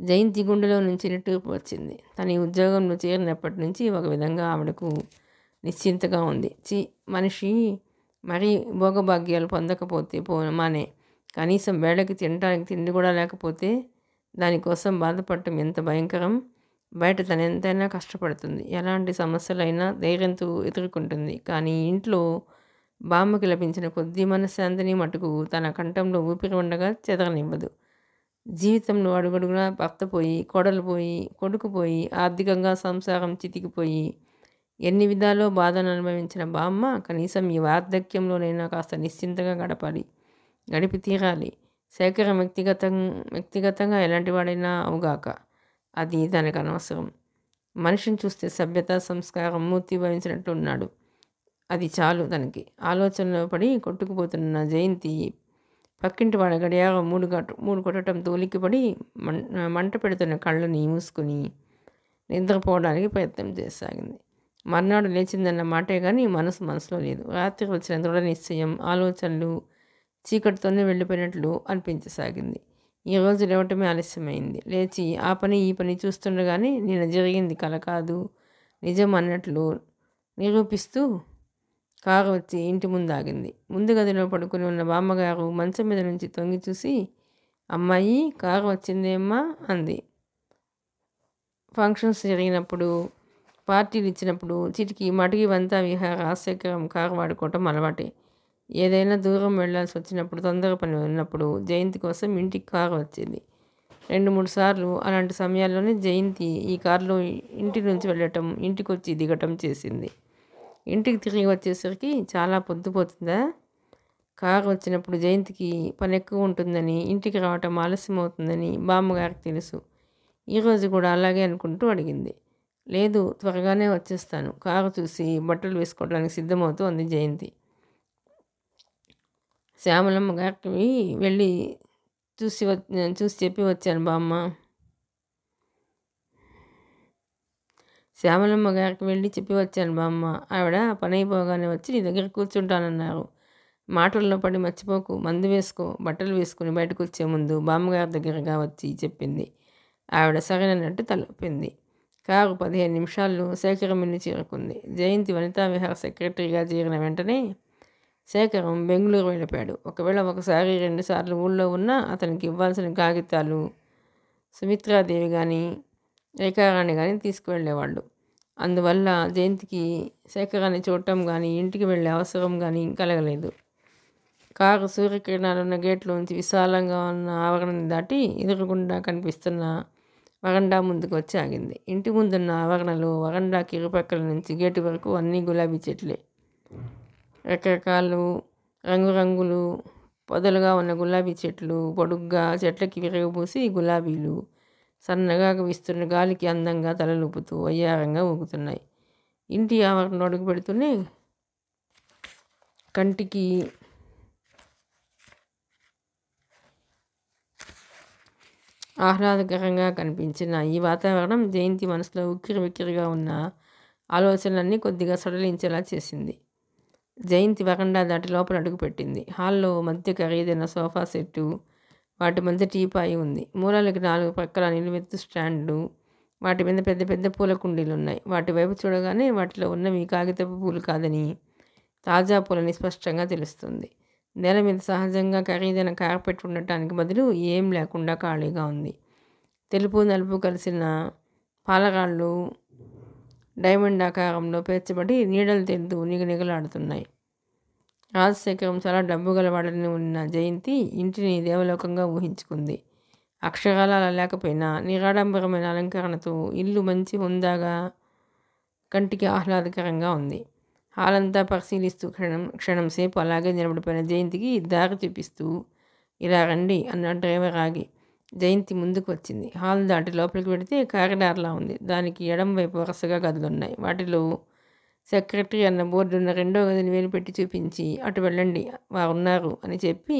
జయంతి గుండెలో నుంచి నిట్టూర్పు వచ్చింది. తన ఈ ఉద్యోగంలో చేరినప్పటి నుంచి ఒక విధంగా ఆవిడకు నిశ్చింతగా ఉంది. మనిషి మరీ భోగభాగ్యాలు పొందకపోతే మానే, కనీసం వేళకి తినడానికి తిండి కూడా లేకపోతే దానికోసం బాధపడటం ఎంత భయంకరం. బయట తను ఎంతైనా కష్టపడుతుంది, ఎలాంటి సమస్యలైనా ధైర్యంతో ఎదుర్కొంటుంది. కానీ ఇంట్లో బామ్మకి లభించిన కొద్ది మనశ్శాంతిని మటుకు తన కంఠంలో ఊపిరి ఉండగా చెదరనివ్వదు. జీవితంలో అడుగడుగునా భర్త పోయి, కోడలు పోయి, కొడుకు పోయి, ఆర్థికంగా సంసారం చితికిపోయి, ఎన్ని విధాలో బాధను అనుభవించిన బామ్మ కనీసం ఈ వార్ధక్యంలోనైనా కాస్త నిశ్చింతగా గడిపి తీరాలి. శేఖరం వ్యక్తిగతంగా ఎలాంటి వాడైనా అవుగాక, అది తనకు అనవసరం. మనిషిని చూస్తే సభ్యత, సంస్కారం మూర్తి భవించినట్లు ఉన్నాడు. అది చాలు తనకి. ఆలోచనలో పడి కొట్టుకుపోతున్న జయంతి పక్కింటి వాడి గడియారం మూడు కొట్టడంతో ఉలిక్కిపడి మంట పెడుతున్న కళ్ళని మూసుకుని నిద్రపోవడానికి ప్రయత్నం చేసాగింది. మర్నాడు లేచిందన్న మాటే కానీ మనసులో లేదు. రాత్రి వచ్చిన దృఢ నిశ్చయం, ఆలోచనలు చీకటితోనే వెళ్ళిపోయినట్లు అనిపించసాగింది. ఈరోజు లేవటమే ఆలస్యమైంది. లేచి ఆ పని ఈ పని చూస్తుండగానే నిన్న జరిగింది కల కాదు నిజం అన్నట్లు నిరూపిస్తూ కారు వచ్చి ఇంటి ముందు ఆగింది. ముందు గదిలో పడుకుని ఉన్న బామ్మగారు మంచం మీద నుంచి తొంగి చూసి, అమ్మాయి కారు వచ్చిందేమ్మా అంది. ఫంక్షన్స్ జరిగినప్పుడు, పార్టీలు ఇచ్చినప్పుడు చిటికి మటికి వంతా విహార శేఖరం కారు వాడుకోవటం అలవాటే. ఏదైనా దూరం వెళ్లాల్సి వచ్చినప్పుడు, తొందర పని ఉన్నప్పుడు జయంతి కోసం ఇంటికి కారు వచ్చేది. 2-3 సార్లు అలాంటి సమయాల్లోనే జయంతి ఈ కారులో ఇంటి నుంచి వెళ్ళటం, ఇంటికి వచ్చి దిగటం చేసింది. ఇంటికి తిరిగి వచ్చేసరికి చాలా పొద్దుపోతుందా? కారు వచ్చినప్పుడు జయంతికి పని ఎక్కువ ఉంటుందని, ఇంటికి రావటం ఆలస్యం అవుతుందని బామ్మగారికి తెలుసు. ఈరోజు కూడా అలాగే అనుకుంటూ అడిగింది. లేదు, త్వరగానే వచ్చేస్తాను, కారు చూసి బట్టలు వేసుకోవడానికి సిద్ధమవుతూ అంది జయంతి. శ్యామలమ్మ గారికి వెళ్ళి చూసి చెప్పి వచ్చాను బామ్మ. శ్యామలమ్మ గారికి వెళ్ళి చెప్పి వచ్చాను బామ్మ. ఆవిడ పని అయిపోగానే వచ్చి నీ దగ్గర కూర్చుంటానన్నారు. మాటల్లో పడి మర్చిపోకు, మందు వేసుకో, బట్టలు వేసుకుని బయటకు వచ్చే ముందు బామ్మగారి దగ్గరగా వచ్చి చెప్పింది. ఆవిడ సరేనన్నట్టు తలొప్పింది. కారు 15 నిమిషాల్లో శేఖరం ఇల్లు చేరుకుంది. జయంతి వనితా విహార సెక్రటరీగా చేరిన వెంటనే శేఖరం బెంగళూరు వెళ్ళిపోయాడు. ఒకవేళ ఒకసారి 2 సార్లు ఊళ్ళో ఉన్నా అతనికి ఇవ్వాల్సిన కాగితాలు సుమిత్రాదేవి కానీ రేఖారాణి కానీ తీసుకువెళ్ళేవాళ్ళు. అందువల్ల జయంతికి శేఖరాన్ని చూడటం కానీ ఇంటికి వెళ్ళే అవసరం కానీ కలగలేదు. కారు సూర్యకిరణాలున్న గేట్లోంచి విశాలంగా ఉన్న ఆవరణని దాటి ఎదురుగుండా కనిపిస్తున్న వరండా ముందుకు వచ్చి ఆగింది. ఇంటి ముందున్న ఆవరణలో వరండాకి ఇరుపక్కల నుంచి గేటు వరకు అన్నీ గులాబీ చెట్లే. రకరకాలు రంగురంగులు పొదలుగా ఉన్న గులాబీ చెట్లు పొడుగ్గా చెట్లకి విరగబూసి గులాబీలు సన్నగా వీస్తున్న గాలికి అందంగా తలలూపుతూ వయ్యారంగా ఊగుతున్నాయి. ఇంటి ఆవరణలో అడుగు పెడుతూనే కంటికి ఆహ్లాదకరంగా కనిపించిన ఈ వాతావరణం జయంతి మనసులో ఉక్కిరిబిక్కిరిగా ఉన్న ఆలోచనలన్నీ కొద్దిగా సడలించేలా చేసింది. జయంతి వరండా దాటి లోపల అడుగుపెట్టింది. హాల్లో మధ్య ఖరీదైన సోఫా సెట్టు, వాటి మధ్య టీపాయి ఉంది. మూలలకి 4 ప్రక్కల నిలువెత్తు స్టాండ్లు, వాటి మీద పెద్ద పెద్ద పూల కుండీలు ఉన్నాయి. వాటి వైపు చూడగానే వాటిలో ఉన్నవి కాగితపు పూలు కాదని, తాజా పూలని స్పష్టంగా తెలుస్తుంది. నేల మీద సహజంగా ఖరీదైన కార్పెట్ ఉండటానికి బదులు ఏం లేకుండా ఖాళీగా ఉంది. తెలుపు నలుపు కలిసిన పాలరాళ్ళు డైమండ్ ఆకారంలో పేర్చబడి నీడలు తేలుతూ నిగనిగలాడుతున్నాయి. రాజశేఖరం చాలా డబ్బు గలవాడని ఉన్న జయంతి ఇంటిని దేవలోకంగా ఊహించుకుంది. అక్షరాలు అలా లేకపోయినా నిరాడంబరమైన అలంకరణతో ఇల్లు మంచి హుందాగా కంటికి ఆహ్లాదకరంగా ఉంది. హాలంతా పరిశీలిస్తూ క్షణం సేపు అలాగే నిలబడిపోయిన జయంతికి దారి చూపిస్తూ ఇలా రండి అన్న డ్రైవర్ ఆగి జయంతి ముందుకు వచ్చింది. హాల్ దాటి లోపలికి వెళితే కారిడార్లా ఉంది. దానికి ఎడం వైపు వరుసగా గదులున్నాయి. వాటిలో సెక్రటరీ అన్న బోర్డు ఉన్న 2వ గదిని వేలు పెట్టి చూపించి అటు వెళ్ళండి, వారున్నారు అని చెప్పి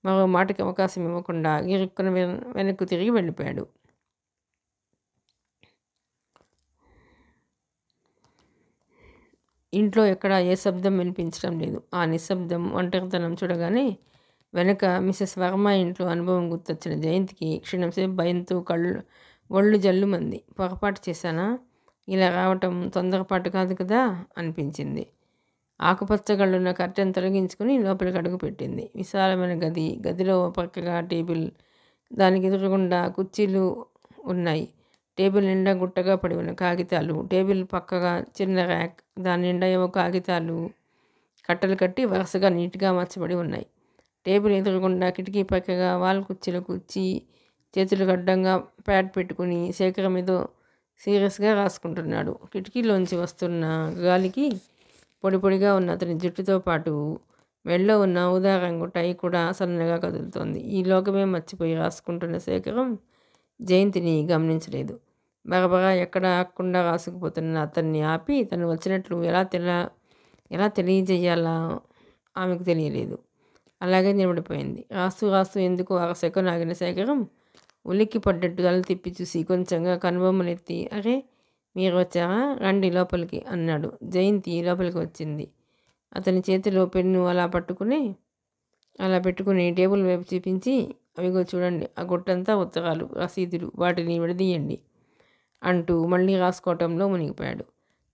మరో మాటకి అవకాశం ఇవ్వకుండా గిరుక్కున వెనక్కు తిరిగి వెళ్ళిపోయాడు. ఇంట్లో ఎక్కడా ఏ శబ్దం వినిపించడం లేదు. ఆ నిశ్శబ్దం, ఒంటరితనం చూడగానే వెనక మిసెస్ వర్మ ఇంట్లో అనుభవం గుర్తొచ్చిన జయంతికి క్షణంసేపు భయంతో ఒళ్ళు జల్లుమంది. పొరపాటు చేశానా? ఇలా రావటం తొందరపాటు కాదు కదా అనిపించింది. ఆకుపచ్చగళ్ళున్న కర్టెన్ తొలగించుకుని లోపలికి అడుగు పెట్టింది. విశాలమైన గదిలో పక్కగా టేబుల్, దానికి ఎదురుగుండా కుర్చీలు ఉన్నాయి. టేబుల్ నిండా గుట్టగా పడి ఉన్న కాగితాలు, టేబుల్ పక్కగా చిన్న ర్యాక్, దాని నిండా ఏవో కాగితాలు కట్టలు కట్టి వరుసగా నీట్గా అమర్చబడి ఉన్నాయి. టేబుల్ ఎదురుగుండా కిటికీ పక్కగా వాల్ కుర్చీలో కూర్చి చేతులకు అడ్డంగా ప్యాడ్ పెట్టుకుని శేఖరం ఏదో సీరియస్గా రాసుకుంటున్నాడు. కిటికీలోంచి వస్తున్న గాలికి పొడి పొడిగా ఉన్న అతని జుట్టుతో పాటు మెడలో ఉన్న ఊదా రంగు టై కూడా సన్నగా కదులుతోంది. ఈ లోకమే మర్చిపోయి రాసుకుంటున్న శేఖరం జయంతిని గమనించలేదు. బగబగా ఎక్కడ ఆకుండా రాసుకుపోతున్న అతన్ని ఆపి తను వచ్చినట్లు ఎలా తెలియజేయాలా ఆమెకు తెలియలేదు. అలాగే నిలబడిపోయింది. రాస్తూ రాస్తూ ఎందుకో అరసెకను ఆగిన శేఖరం ఉలిక్కి పడ్డట్టు తల తిప్పి చూసి కొంచెంగా కనుబొమ్మలెత్తి, అరే మీరు వచ్చారా, రండి లోపలికి అన్నాడు. జయంతి లోపలికి వచ్చింది. అతని చేతిలో పెన్ను అలా పెట్టుకుని టేబుల్ వైపు చూపించి, అవిగో చూడండి, ఆ గుట్టంతా ఉత్తరాలు, రసీదులు, వాటిని విడదీయండి అంటూ మళ్ళీ రాసుకోవటంలో మునిగిపోయాడు.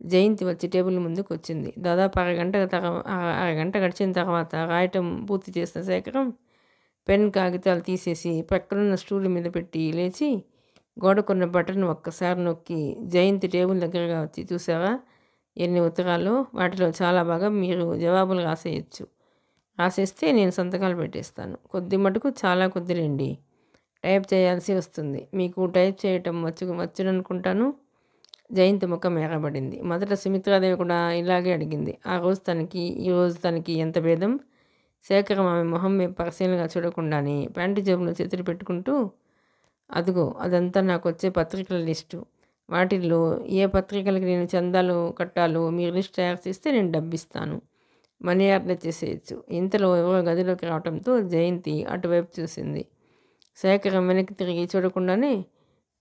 జయంతి వచ్చి టేబుల్ ముందుకు వచ్చింది. దాదాపు అరగంట గడిచిన తర్వాత రాయటం పూర్తి చేసిన శేఖరం పెన్ కాగితాలు తీసేసి పక్కనున్న స్టూల్ మీద పెట్టి లేచి గోడకున్న బటన్ ఒక్కసారి నొక్కి జయంతి టేబుల్ దగ్గరగా వచ్చి, చూసావా ఎన్ని ఉత్తరాలు, వాటిలో చాలా బాగా మీరు జవాబులు రాసేస్తే నేను సంతకాలు పెట్టేస్తాను. కొద్ది మటుకు చాలా కొద్దిలేండి, టైప్ చేయాల్సి వస్తుంది. మీకు టైప్ చేయటం వచ్చుననుకుంటాను. జయంతి ముఖం ఎర్రబడింది. మొదట సుమిత్రాదేవి కూడా ఇలాగే అడిగింది. ఈ రోజు తనకి ఎంత భేదం. శేఖరం ఆమె మొహం మీద పరిశీలనగా చూడకుండానే ప్యాంటు జేబులో చేతులు పెట్టుకుంటూ, అదిగో అదంతా నాకు వచ్చే పత్రికల లిస్టు. వాటిల్లో ఏ పత్రికలకి నేను చందాలు కట్టాలో మీరు లిస్ట్ తయారు చేస్తే నేను డబ్బిస్తాను. మనీ ఆర్డర్ చేసేయచ్చు. ఇంతలో ఎవరో గదిలోకి రావడంతో జయంతి అటువైపు చూసింది. శేఖరం వెనక్కి తిరిగి చూడకుండానే,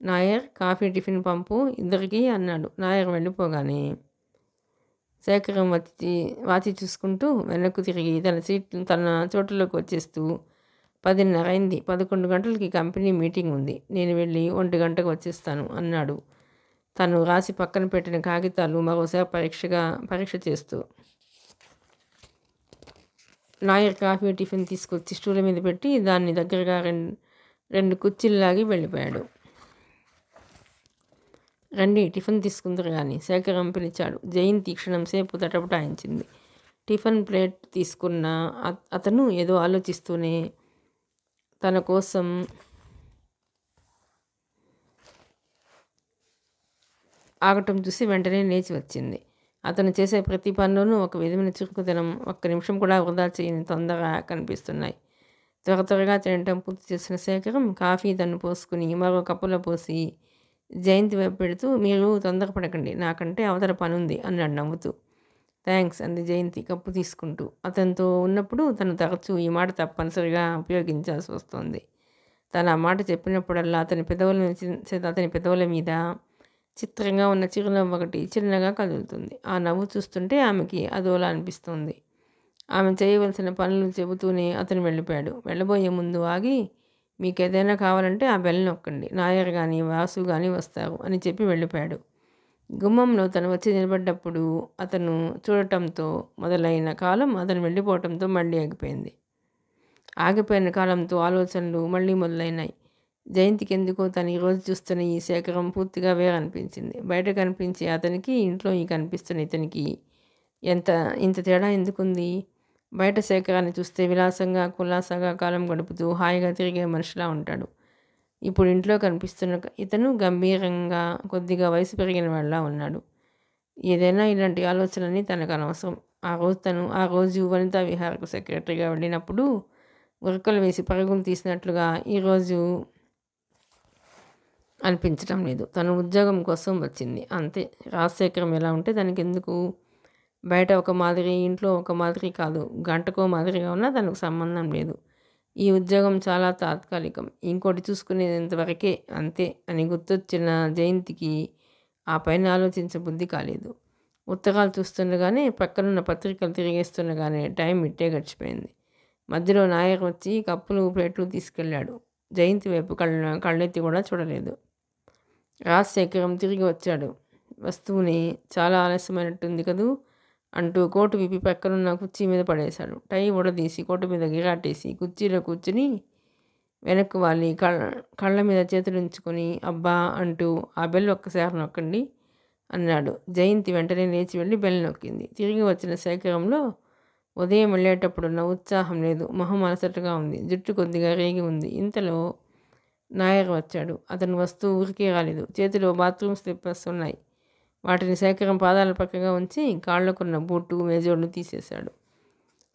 నాయర్ కాఫీ టిఫిన్ పంపు ఇద్దరికి అన్నాడు. నాయర్ వెళ్ళిపోగానే శేఖరం వాచి చూసుకుంటూ వెనక్కు తిరిగి తన చోటులోకి వచ్చేస్తూ, 10:30 అయింది. 11 గంటలకి కంపెనీ మీటింగ్ ఉంది. నేను వెళ్ళి 1 గంటకు వచ్చేస్తాను అన్నాడు తను రాసి పక్కన పెట్టిన కాగితాలు మరోసారి పరీక్ష చేస్తూ. నాయర్ కాఫీ టిఫిన్ తీసుకొచ్చి స్టూల్ మీద పెట్టి దాన్ని దగ్గరగా రెండు కుర్చీల్లాగి వెళ్ళిపోయాడు. రండి టిఫిన్ తీసుకుందరు కానీ, శేఖరం పిలిచాడు. జయంతి క్షణం సేపు తటపటాయించింది. టిఫిన్ ప్లేట్ తీసుకున్న అతను ఏదో ఆలోచిస్తూనే తన కోసం ఆగటం చూసి వెంటనే లేచి వచ్చింది. అతను చేసే ప్రతి పనిలోనూ ఒక విధమైన చురుకుదనం, ఒక్క నిమిషం కూడా వృధా చేయని తొందర కనిపిస్తున్నాయి. త్వరగా తినటం పూర్తి చేసిన శేఖరం కాఫీ తను పోసుకుని మరో కప్పులో పోసి జయంతి వైపు పెడుతూ, మీరు తొందరపడకండి, నాకంటే అవతల పనుంది అన్నాడు నవ్వుతూ. థ్యాంక్స్ అంది జయంతి కప్పు తీసుకుంటూ. అతనితో ఉన్నప్పుడు తను తరచూ ఈ మాట తప్పనిసరిగా ఉపయోగించాల్సి వస్తుంది. తను ఆ మాట చెప్పినప్పుడల్లా అతని పెదవుల మీద చిత్రంగా ఉన్న చిరునవ్వు ఒకటి చిన్నగా కదులుతుంది. ఆ నవ్వు చూస్తుంటే ఆమెకి అదోలా అనిపిస్తుంది. ఆమె చేయవలసిన పనులు చెబుతూనే అతను వెళ్ళిపోయాడు. వెళ్ళబోయే ముందు ఆగి, మీకు ఏదైనా కావాలంటే ఆ బెల్ నొక్కండి, నాయర్ కానీ వాసు కానీ వస్తారు అని చెప్పి వెళ్ళిపోయాడు. గుమ్మంలో తను వచ్చి నిలబడ్డప్పుడు అతను చూడటంతో మొదలైన కాలం అతను వెళ్ళిపోవటంతో మళ్ళీ ఆగిపోయింది. ఆగిపోయిన కాలంతో ఆలోచనలు మళ్ళీ మొదలైనాయి. జయంతికి ఎందుకో తను ఈరోజు చూస్తున్న ఈ శేఖరం పూర్తిగా వేరనిపించింది. బయట కనిపించే అతనికి, ఇంట్లో ఈ కనిపిస్తున్న ఇతనికి ఇంత తేడా ఎందుకుంది? బయట శేఖరాన్ని చూస్తే విలాసంగా కులాసాగా కాలం గడుపుతూ హాయిగా తిరిగే మనిషిలా ఉంటాడు. ఇప్పుడు ఇంట్లో కనిపిస్తున్న ఇతను గంభీరంగా, కొద్దిగా వయసు పెరిగిన వాళ్ళ ఉన్నాడు. ఏదైనా ఇలాంటి ఆలోచనని తనకు అనవసరం. ఆ రోజు వనితా విహారకు సెక్రటరీగా వెళ్ళినప్పుడు ఉరకలు వేసి పరుగులు తీసినట్లుగా ఈరోజు అనిపించడం లేదు. తను ఉద్యోగం కోసం వచ్చింది అంతే. రాజశేఖరం ఎలా ఉంటే తనకి ఎందుకు? బయట ఒక మాదిరి, ఇంట్లో ఒక మాదిరి కాదు, గంటకో మాదిరిగా ఉన్నా తనకు సంబంధం లేదు. ఈ ఉద్యోగం చాలా తాత్కాలికం, ఇంకోటి చూసుకునేంతవరకే అంతే అని గుర్తొచ్చిన జయంతికి ఆ పైన ఆలోచించబుద్ధి కాలేదు. ఉత్తరాలు చూస్తుండగానే, పక్కనున్న పత్రికలు తిరిగేస్తుండగానే టైం ఇట్టే గడిచిపోయింది. మధ్యలో నాయర్ వచ్చి కప్పులు ప్లేట్లు తీసుకెళ్ళాడు. జయంతి వైపు కళ్ళెత్తి కూడా చూడలేదు. రాజశేఖరం తిరిగి వచ్చాడు. వస్తువుని చాలా ఆలస్యమైనట్టుంది కదూ అంటూ కోటు విప్పి పక్కనున్న కుర్చీ మీద పడేశాడు. టై ఊడదీసి కోటు మీద గిరాటేసి కుర్చీలో కూర్చుని వెనక్కు వాలి కళ్ళ మీద చేతులుంచుకొని, అబ్బా అంటూ ఆ బెల్ ఒక్కసారి నొక్కండి అన్నాడు. జయంతి వెంటనే లేచి వెళ్ళి బెల్ నొక్కింది. తిరిగి వచ్చిన శేఖరంలో ఉదయం వెళ్ళేటప్పుడున్న ఉత్సాహం లేదు. మొహం అలసటగా ఉంది. జుట్టు కొద్దిగా రేగి ఉంది. ఇంతలో నాయర్ వచ్చాడు. అతను వస్తూ ఊరికే రాలేదు. చేతిలో బాత్రూమ్ స్లిప్పర్స్ ఉన్నాయి. వాటిని శేఖరం పాదాల పక్కగా ఉంచి కాళ్ళకున్న బూటు మేజోళ్ళు తీసేశాడు.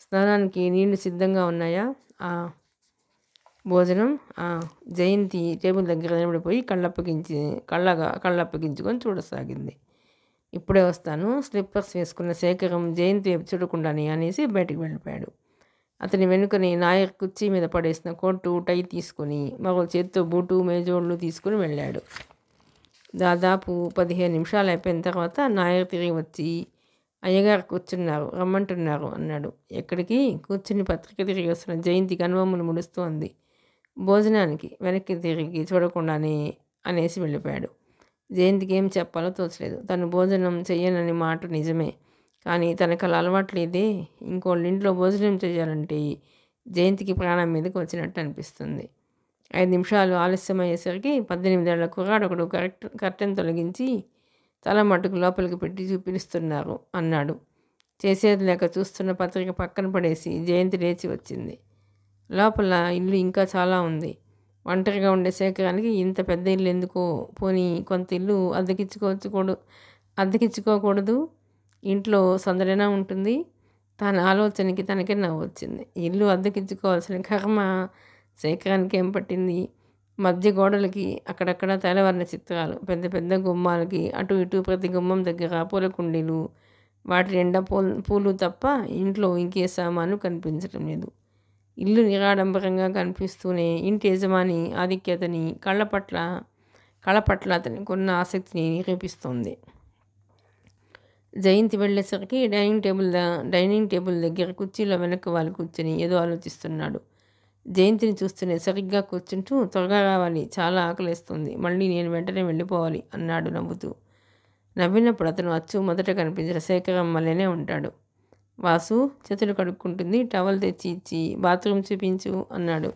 స్నానానికి నీళ్లు సిద్ధంగా ఉన్నాయా? ఆ. భోజనం? ఆ. జయంతి టేబుల్ దగ్గర నిలబడిపోయి కళ్ళప్పగించుకొని చూడసాగింది. ఇప్పుడే వస్తాను. స్లిప్పర్స్ వేసుకున్న శేఖరం జయంతి వైపు చూడకుండానే అనేసి బయటికి వెళ్ళిపోయాడు. అతని వెనుకని నాయర్ కుర్చీ మీద పడేసిన కోటు టై తీసుకుని మరో చేత్తో బూటు మేజోళ్ళు తీసుకుని వెళ్ళాడు. దాదాపు 15 నిమిషాలు అయిపోయిన తర్వాత నాయర్ తిరిగి వచ్చి, అయ్యగారు కూర్చున్నారు, రమ్మంటున్నారు అన్నాడు. ఎక్కడికి? కూర్చుని పత్రిక తిరిగి వస్తున్న జయంతి కనుబొమ్మలు ముడుస్తూ అంది. భోజనానికి. వెనక్కి తిరిగి చూడకుండానే అనేసి వెళ్ళిపోయాడు. జయంతికి ఏం చెప్పాలో తోచలేదు. తను భోజనం చెయ్యనని మాట నిజమే, కానీ తనకు అలా అలవాట్లేదే. ఇంకోళ్ళ ఇంట్లో భోజనం చేయాలంటే జయంతికి ప్రాణం మీదకి వచ్చినట్టు అనిపిస్తుంది. 5 నిమిషాలు ఆలస్యమయ్యేసరికి 18 ఏళ్ల కుర్రాడొకడు కర్టెన్ తొలగించి తల మటుకు లోపలికి పెట్టి చూపిస్తున్నారు అన్నాడు. చేసేది లేక చూస్తున్న పత్రిక పక్కన పడేసి జయంతి లేచి వచ్చింది. లోపల ఇల్లు ఇంకా చాలా ఉంది. ఒంటరిగా ఉండే శేఖరానికి ఇంత పెద్ద ఇల్లు ఎందుకో. పోనీ కొంత ఇల్లు అద్దెకిచ్చుకోకూడదు. ఇంట్లో సందడైనా ఉంటుంది. తన ఆలోచనకి తనకే నవ్వు వచ్చింది. ఇల్లు అద్దెకిచ్చుకోవాల్సిన కర్మ శేఖరానికి ఏం పట్టింది? మధ్య గోడలకి అక్కడక్కడ తెల్లవర్ణ చిత్రాలు, పెద్ద పెద్ద గుమ్మాలకి అటు ఇటు ప్రతి గుమ్మం దగ్గర పూల కుండీలు, వాటి నిండా పూలు తప్ప ఇంట్లో ఇంకే సామాను కనిపించడం లేదు. ఇల్లు నిరాడంబరంగా కనిపిస్తూనే ఇంటి యజమాని ఆధిక్యతని కళ పట్ల అతనికి ఉన్న ఆసక్తిని నిరూపిస్తోంది. జయంతి వెళ్ళేసరికి డైనింగ్ టేబుల్ దగ్గర కుర్చీలో వెనక్కి వాళ్ళు కూర్చొని ఏదో ఆలోచిస్తున్నాడు. జయంతిని చూస్తూనే సరిగ్గా కూర్చుంటూ, త్వరగా రావాలి, చాలా ఆకలిస్తుంది, మళ్ళీ నేను వెంటనే వెళ్ళిపోవాలి అన్నాడు నవ్వుతూ. నవ్వినప్పుడు అతను అచ్చు మొదట కనిపించిన శేఖరం వల్లనే ఉంటాడు. వాసు చేతులు కడుక్కుంటుంది, టవల్ తెచ్చి ఇచ్చి బాత్రూమ్ చూపించు అన్నాడు.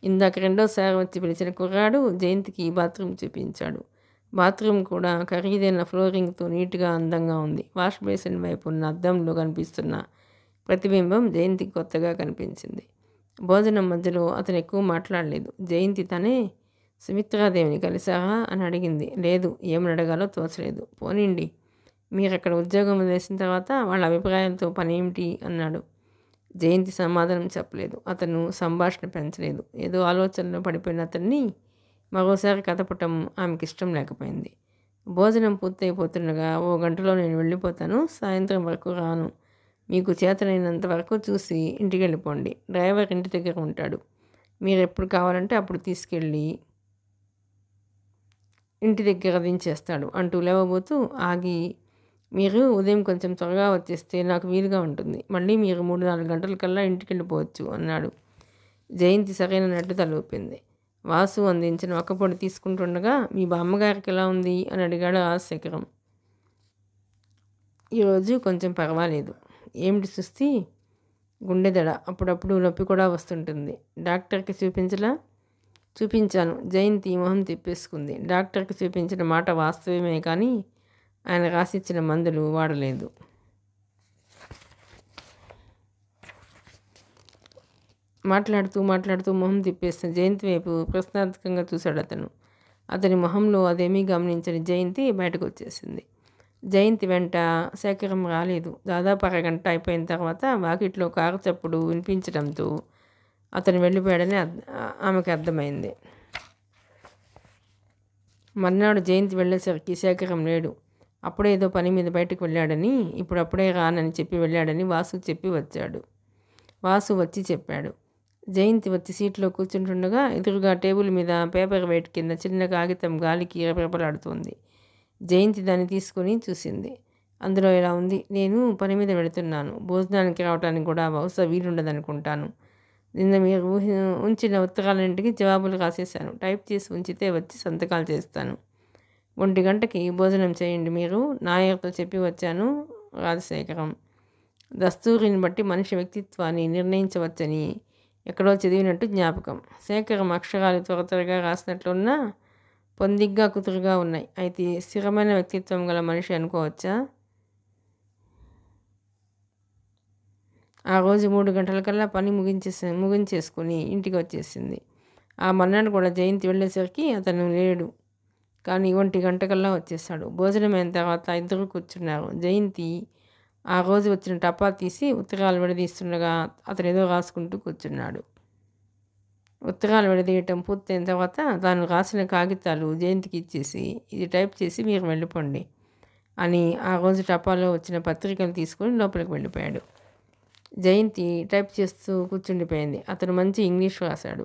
ఇందాక రెండోసారి వచ్చి పిలిచిన కుర్రాడు జయంతికి బాత్రూమ్ చూపించాడు. బాత్రూమ్ కూడా ఖరీదైన ఫ్లోరింగ్తో నీట్గా అందంగా ఉంది. వాష్ బేసిన్ వైపు ఉన్న అద్దంలో కనిపిస్తున్న ప్రతిబింబం జయంతికి కొత్తగా కనిపించింది. భోజనం మధ్యలో అతను ఎక్కువ మాట్లాడలేదు. జయంతి తనే సుమిత్రాదేవిని కలిసారా అని అడిగింది. లేదు, ఏమని అడగాలో తోచలేదు. పోనీండి, మీరు అక్కడ ఉద్యోగం వదిలేసిన తర్వాత వాళ్ళ అభిప్రాయాలతో పని ఏమిటి అన్నాడు. జయంతి సమాధానం చెప్పలేదు. అతను సంభాషణ పెంచలేదు. ఏదో ఆలోచనలో పడిపోయిన అతన్ని మరోసారి కథపటం ఆమెకి ఇష్టం లేకపోయింది. భోజనం పూర్తయిపోతుండగా, 1 గంటలో నేను వెళ్ళిపోతాను, సాయంత్రం వరకు రాను. మీకు చేతనైనంత వరకు చూసి ఇంటికి వెళ్ళిపోండి. డ్రైవర్ ఇంటి దగ్గర ఉంటాడు. మీరు ఎప్పుడు కావాలంటే అప్పుడు తీసుకెళ్ళి ఇంటి దగ్గర దించేస్తాడు అంటూ లేవబోతూ ఆగి, మీరు ఉదయం కొంచెం త్వరగా వచ్చేస్తే నాకు వీలుగా ఉంటుంది. మళ్ళీ మీరు 3-4 గంటల కల్లా ఇంటికి వెళ్ళిపోవచ్చు అన్నాడు. జయంతి సరైనట్టు తలూపింది. వాసు అందించిన ఒక్కపొడి తీసుకుంటుండగా, మీ బామ్మగారికి ఎలా ఉంది అని అడిగాడు రాజశేఖరం. ఈరోజు కొంచెం పర్వాలేదు. ఏమిటి సుస్థి? గుండెదడ, అప్పుడప్పుడు నొప్పి కూడా వస్తుంటుంది. డాక్టర్కి చూపించలా? చూపించాను. జయంతి మొహం తిప్పేసుకుంది. డాక్టర్కి చూపించిన మాట వాస్తవమే, కానీ ఆయన రాసిచ్చిన మందులు వాడలేదు. మాట్లాడుతూ మొహం తిప్పేసిన జయంతి వైపు ప్రశ్నార్థకంగా చూశాడు అతను. అతని మొహంలో అదేమీ గమనించని జయంతి బయటకు వచ్చేసింది. జయంతి వెంట శేఖరం రాలేదు. దాదాపు 1 గంట అయిపోయిన తర్వాత వాకిట్లో కారు చప్పుడు వినిపించడంతో అతను వెళ్ళిపోయాడని ఆమెకు అర్థమైంది. మర్నాడు జయంతి వెళ్ళేసరికి శేఖరం లేడు. అప్పుడే ఏదో పని మీద బయటకు వెళ్ళాడని, ఇప్పుడప్పుడే రానని చెప్పి వెళ్ళాడని వాసు వచ్చి చెప్పాడు. జయంతి వచ్చి సీట్లో కూర్చుంటుండగా ఎదురుగా టేబుల్ మీద పేపర్ వెయిట్ కింద చిన్న కాగితం గాలికి రెపరెపలాడుతోంది. జయంతి దాన్ని తీసుకుని చూసింది. అందులో ఇలా ఉంది: నేను పని మీద వెళుతున్నాను. భోజనానికి రావడానికి కూడా బహుశా వీలుండదనుకుంటాను. నిన్న మీరు ఉంచిన ఉత్తరాలన్నింటికి జవాబులు రాసేశాను. టైప్ చేసి ఉంచితే వచ్చి సంతకాలు చేస్తాను. 1 గంటకి భోజనం చేయండి. మీరు నాయర్తో చెప్పి వచ్చాను. రాజశేఖరం. దస్తూరిని బట్టి మనిషి వ్యక్తిత్వాన్ని నిర్ణయించవచ్చని ఎక్కడో చదివినట్టు జ్ఞాపకం. శేఖరం అక్షరాలు త్వరగా రాసినట్లున్నా పొందిగ్గా కుదురుగా ఉన్నాయి. అయితే స్థిరమైన వ్యక్తిత్వం గల మనిషి అనుకోవచ్చా? ఆ రోజు 3 గంటలకల్లా పని ముగించేసుకుని ఇంటికి వచ్చేసింది. ఆ మర్నాడు కూడా జయంతి వెళ్ళేసరికి అతను లేడు. కానీ 1 గంటకల్లా వచ్చేసాడు. భోజనం అయిన తర్వాత ఇద్దరు కూర్చున్నారు. జయంతి ఆ రోజు వచ్చిన టపా తీసి ఉత్తరాలు విడదీస్తుండగా అతను ఏదో రాసుకుంటూ కూర్చున్నాడు. ఉత్తరాలు విడదీయటం పూర్తయిన తర్వాత తాను రాసిన కాగితాలు జయంతికి ఇచ్చేసి, ఇది టైప్ చేసి మీరు వెళ్ళిపోండి అని ఆ రోజు టపాలో వచ్చిన పత్రికలు తీసుకొని లోపలికి వెళ్ళిపోయాడు. జయంతి టైప్ చేస్తూ కూర్చుండిపోయింది. అతను మంచి ఇంగ్లీష్ రాశాడు.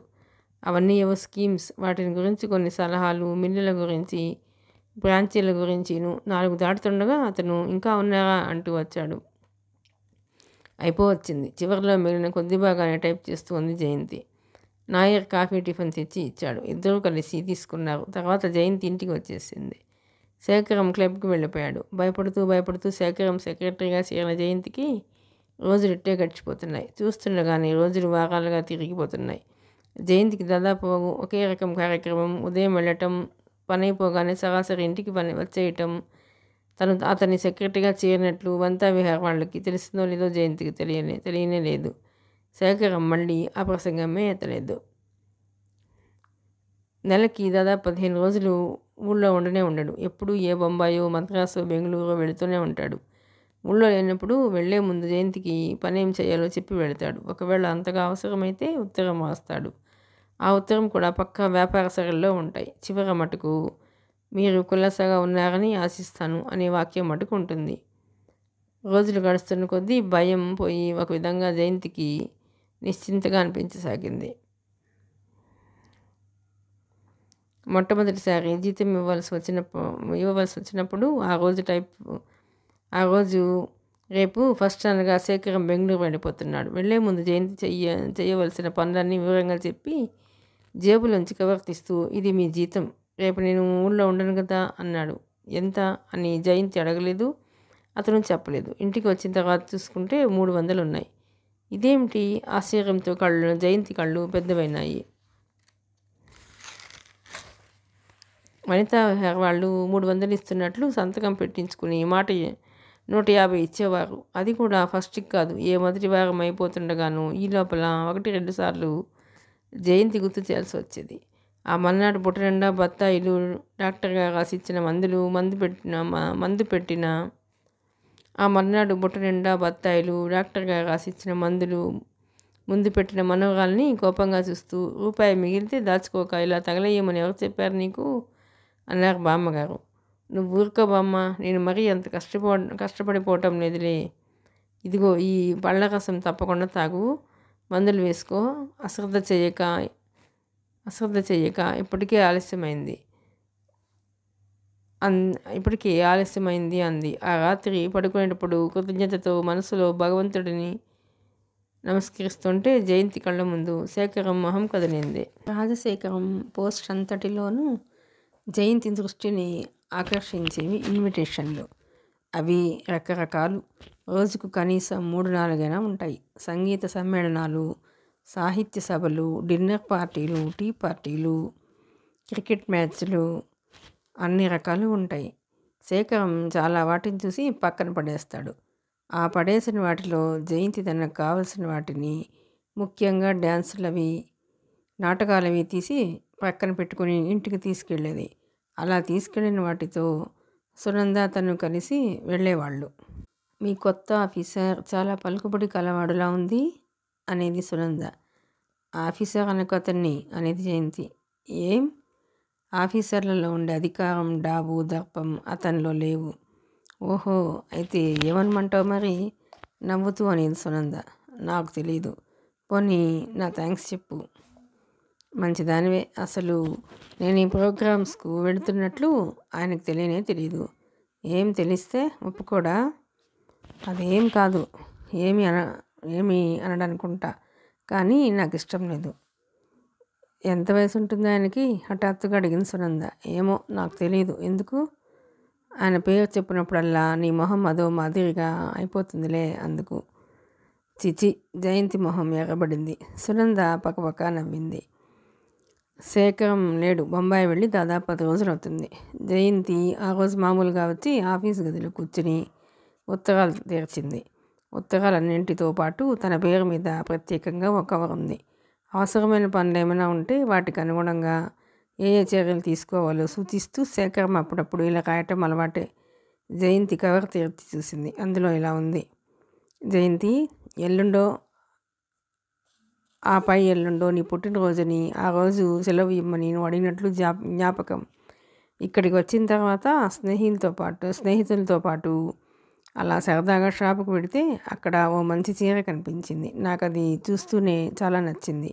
అవన్నీ ఏవో స్కీమ్స్, వాటిని గురించి కొన్ని సలహాలు, మిల్లుల గురించి, బ్రాంచీల గురించిను. 4 దాటుతుండగా అతను ఇంకా ఉన్నారా అంటూ వచ్చాడు. అయిపోవచ్చింది. చివరిలో మిగిలిన కొద్ది భాగాన్ని టైప్ చేస్తూ ఉంది జయంతి. నాయర్ కాఫీ టిఫిన్ తెచ్చి ఇచ్చాడు. ఇద్దరూ కలిసి తీసుకున్నారు. తర్వాత జయంతి ఇంటికి వచ్చేసింది. శేఖరం క్లబ్కి వెళ్ళిపోయాడు. భయపడుతూ శేఖరం సెక్రటరీగా చేరిన జయంతికి రోజులు ఇట్టే గడిచిపోతున్నాయి. చూస్తుండగానే రోజులు వారాలుగా తిరిగిపోతున్నాయి. జయంతికి దాదాపు ఒకే రకం కార్యక్రమం. ఉదయం వెళ్ళటం, పని అయిపోగానే సరాసరి ఇంటికి వచ్చేయటం. అతని సెక్రటరీగా చేరినట్లు వంతా విహార్ వాళ్ళకి తెలిసిందో లేదో జయంతికి తెలియనే లేదు. శేఖరం మళ్ళీ ఆ ప్రసంగమే ఎత్తలేదు. నెలకి దాదాపు 15 రోజులు ఊళ్ళో ఉండడు. ఎప్పుడూ ఏ బొంబాయో, మద్రాసో, బెంగళూరో వెళుతూనే ఉంటాడు. ఊళ్ళో లేనప్పుడు వెళ్లే ముందు జయంతికి పని ఏం చేయాలో చెప్పి వెళతాడు. ఒకవేళ అంతగా అవసరమైతే ఉత్తరం రాస్తాడు. ఆ ఉత్తరం కూడా పక్కా వ్యాపార సరళిలో ఉంటాయి. చివర మటుకు మీరు కులాసాగా ఉన్నారని ఆశిస్తాను అనే వాక్యం మటుకు ఉంటుంది. రోజులు గడుస్తున్న కొద్దీ భయం పోయి ఒక విధంగా జయంతికి నిశ్చింతగా అనిపించసాగింది. మొట్టమొదటిసారి జీతం ఇవ్వవలసి వచ్చినప్పుడు ఆ రోజు రేపు ఫస్ట్ అనగా శేఖరం బెంగళూరు వెళ్ళిపోతున్నాడు. వెళ్లే ముందు జయంతి చేయవలసిన పనులన్నీ వివరంగా చెప్పి జేబులోంచి కవర్ తీస్తూ, ఇది మీ జీతం, రేపు నేను ఊళ్ళో ఉండను కదా అన్నాడు. ఎంత అని జయంతి అడగలేదు, అతను చెప్పలేదు. ఇంటికి వచ్చిన తర్వాత చూసుకుంటే 300 ఉన్నాయి. ఇదేమిటి? ఆశ్చర్యంతో జయంతి కళ్ళు పెద్దవైనాయి. వనితా వాళ్ళు 300 ఇస్తున్నట్లు సంతకం పెట్టించుకుని మాట 150 ఇచ్చేవారు. అది కూడా ఫస్ట్కి కాదు, ఏ మొదటి వారం అయిపోతుండగాను. ఈ లోపల 1-2 సార్లు జయంతి గుర్తు చేయాల్సి వచ్చేది. ఆ మర్నాడు బుట్ట నిండా బత్తాయిలు, డాక్టర్ గారు రాసిచ్చిన మందులు, ముందు పెట్టిన మనవరాల్ని కోపంగా చూస్తూ, రూపాయి మిగిలితే దాచుకోక ఇలా తగలేయమని ఎవరు చెప్పారు నీకు అన్నారు బామ్మగారు. నువ్వు ఊరుకో బామ్మ, నేను మరీ అంత కష్టపడిపోవటం లేదులే. ఇదిగో ఈ పళ్ళ రసం తప్పకుండా తాగు, మందులు వేసుకో, అశ్రద్ధ చెయ్యక ఇప్పటికే ఆలస్యమైంది అంది. ఆ రాత్రి పడుకునేటప్పుడు కృతజ్ఞతతో మనసులో భగవంతుడిని నమస్కరిస్తుంటే జయంతి కళ్ళ ముందు శేఖరం మొహం కదిలింది. రాజశేఖరం పోస్ట్ అంతటిలోనూ జయంతి దృష్టిని ఆకర్షించేవి ఇన్విటేషన్లు. అవి రకరకాలు. రోజుకు కనీసం 3-4 ఉంటాయి. సంగీత సమ్మేళనాలు, సాహిత్య సభలు, డిన్నర్ పార్టీలు, టీ పార్టీలు, క్రికెట్ మ్యాచ్లు, అన్ని రకాలు ఉంటాయి. శేఖరం చాలా వాటిని చూసి పక్కన పడేస్తాడు. ఆ పడేసిన వాటిలో జయంతి తనకు కావలసిన వాటిని, ముఖ్యంగా డ్యాన్సులవి, నాటకాలవి తీసి పక్కన పెట్టుకుని ఇంటికి తీసుకెళ్ళేది. అలా తీసుకెళ్ళిన వాటితో సునంద తను కలిసి వెళ్ళేవాళ్ళు. మీ కొత్త ఆఫీసర్ చాలా పలుకుబడి కలవాడులా ఉంది అనేది సునంద. ఆఫీసర్ అనకు అతన్ని అనేది జయంతి. ఏం? ఆఫీసర్లలో ఉండే అధికారం, డాబు, దర్పం అతనిలో లేవు. ఓహో, అయితే ఏమనమంటావు మరి? నవ్వుతూ అనేది సునంద. నాకు తెలీదు. పోనీ నా థ్యాంక్స్ చెప్పు. మంచిదానివే. అసలు నేను ఈ ప్రోగ్రామ్స్కు వెళుతున్నట్లు ఆయనకు తెలియదు. ఏం తెలిస్తే ఒప్పుకోడా? అదేం కాదు, ఏమి అనడనుకుంటా, కానీ నాకు ఇష్టం లేదు. ఎంత వయసు ఉంటుంది ఆయనకి? హఠాత్తుగా అడిగింది సునంద. ఏమో, నాకు తెలియదు. ఎందుకు? ఆయన పేరు చెప్పినప్పుడల్లా నీ మొహం అదో మాదిరిగా అయిపోతుందిలే, అందుకు. చిచి, జయంతి మొహం ఎర్రబడింది. సునంద పక్కపక్క నవ్వింది. శేఖరం లేడు. బొంబాయి వెళ్ళి దాదాపు 10 రోజులు అవుతుంది. జయంతి ఆ రోజు మామూలుగా వచ్చి ఆఫీసు గదిలో కూర్చుని ఉత్తరాలు తెరిచింది. ఉత్తరాలన్నింటితో పాటు తన పేరు మీద ప్రత్యేకంగా ఒక కవర్ ఉంది. ఆ అవసరమైన పనులు ఏమైనా ఉంటే వాటికి అనుగుణంగా ఏ ఏ చర్యలు తీసుకోవాలో సూచిస్తూ శేఖరం అప్పుడప్పుడు ఇలా రాయటం అలవాటే. జయంతి కవర్ తెరిచి చూసింది. అందులో ఇలా ఉంది: జయంతి, ఎల్లుండో ఆ పై ఎల్లుండో నీ పుట్టినరోజుని, ఆ రోజు సెలవు ఇమ్మని నువ్వు అడిగినట్లు జ్ఞాపకం. ఇక్కడికి వచ్చిన తర్వాత స్నేహితులతో పాటు అలా సరదాగా షాపుకు వెడితే అక్కడ ఓ మంచి చీర కనిపించింది. నాకు అది చూస్తూనే చాలా నచ్చింది.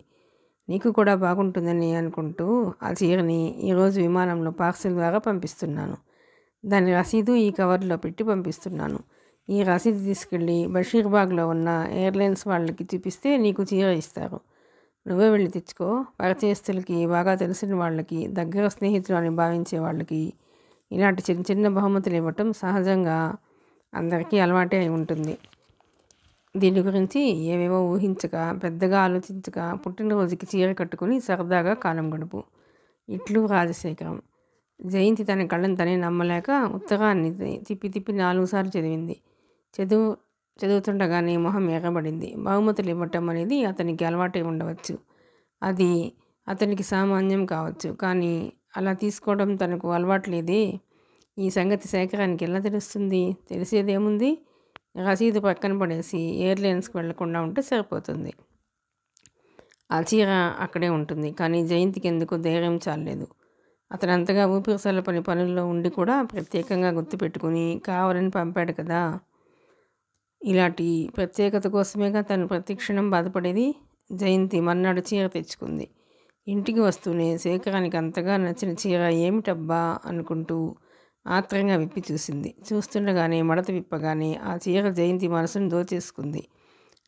నీకు కూడా బాగుంటుందని అనుకుంటూ ఆ చీరని ఈరోజు విమానంలో పార్సిల్ ద్వారా పంపిస్తున్నాను. దాని రసీదు ఈ కవర్లో పెట్టి పంపిస్తున్నాను. ఈ రసీదు తీసుకెళ్ళి బషీర్బాగ్లో ఉన్న ఎయిర్లైన్స్ వాళ్ళకి చూపిస్తే నీకు చీర ఇస్తారు. నువ్వే వెళ్ళి తెచ్చుకో. పరిచయస్తులకి, బాగా తెలిసిన వాళ్ళకి, దగ్గర స్నేహితులు అని భావించే వాళ్ళకి ఇలాంటి చిన్న చిన్న బహుమతులు ఇవ్వటం సహజంగా అందరికీ అలవాటే అయి ఉంటుంది. దీని గురించి ఏవేవో ఊహించక, పెద్దగా ఆలోచించక పుట్టినరోజుకి చీర కట్టుకుని సరదాగా కాలం గడుపు. ఇట్లు రాజశేఖరం. జయంతి తన కళ్ళని తనే నమ్మలేక ఉత్తరాన్ని తిప్పి తిప్పి 4 సార్లు చదివింది. చదువుతుండగానే మొహం ఎర్రబడింది. బహుమతులు ఇవ్వటం అనేది అతనికి అలవాటే ఉండవచ్చు. అది అతనికి సామాన్యం కావచ్చు. కానీ అలా తీసుకోవడం తనకు అలవాటు లేదే. ఈ సంగతి శేఖరానికి ఎలా తెలుస్తుంది? తెలిసేదేముంది? రసీదు పక్కన పడేసి ఎయిర్లైన్స్కి వెళ్లకుండా ఉంటే సరిపోతుంది. ఆ చీర అక్కడే ఉంటుంది. కానీ జయంతికి ఎందుకు ధైర్యం చాలలేదు. అతను అంతగా ఊపిరి సలపని పనుల్లో ఉండి కూడా ప్రత్యేకంగా గుర్తుపెట్టుకుని కావాలని పంపాడు కదా. ఇలాంటి ప్రత్యేకత కోసమేగా తను ప్రతిక్షణం బాధపడేది. జయంతి మర్నాడు చీర తెచ్చుకుంది. ఇంటికి వస్తూనే శేఖరానికి అంతగా నచ్చిన చీర ఏమిటబ్బా అనుకుంటూ ఆత్రంగా విప్పి చూసింది. చూస్తుండగానే మడత విప్పగానే ఆ చీర జయంతి మనసును దోచేసుకుంది.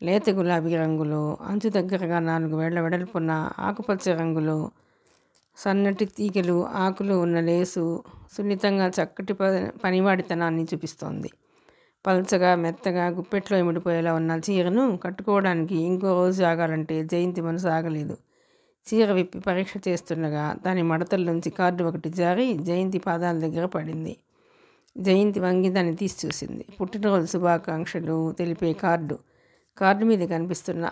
లేత గులాబీ రంగులో, అంచు దగ్గరగా 4 వేళ్ల వెడల్పున్న ఆకుపచ్చ రంగులో సన్నటి తీగలు, ఆకులు ఉన్న లేసు సున్నితంగా చక్కటి పనివాడితనాన్ని చూపిస్తోంది. పల్చగా, మెత్తగా, గుప్పెట్లో ఇమిడిపోయేలా ఉన్న చీరను కట్టుకోవడానికి ఇంకో రోజు ఆగాలంటే జయంతి మనసు ఆగలేదు. చీర విప్పి పరీక్ష చేస్తుండగా దాని మడతల నుంచి కార్డు ఒకటి జారి జయంతి పాదాల దగ్గర పడింది. జయంతి వంగి దాన్ని తీసి చూసింది. పుట్టినరోజు శుభాకాంక్షలు తెలిపే కార్డు. కార్డు మీద కనిపిస్తున్న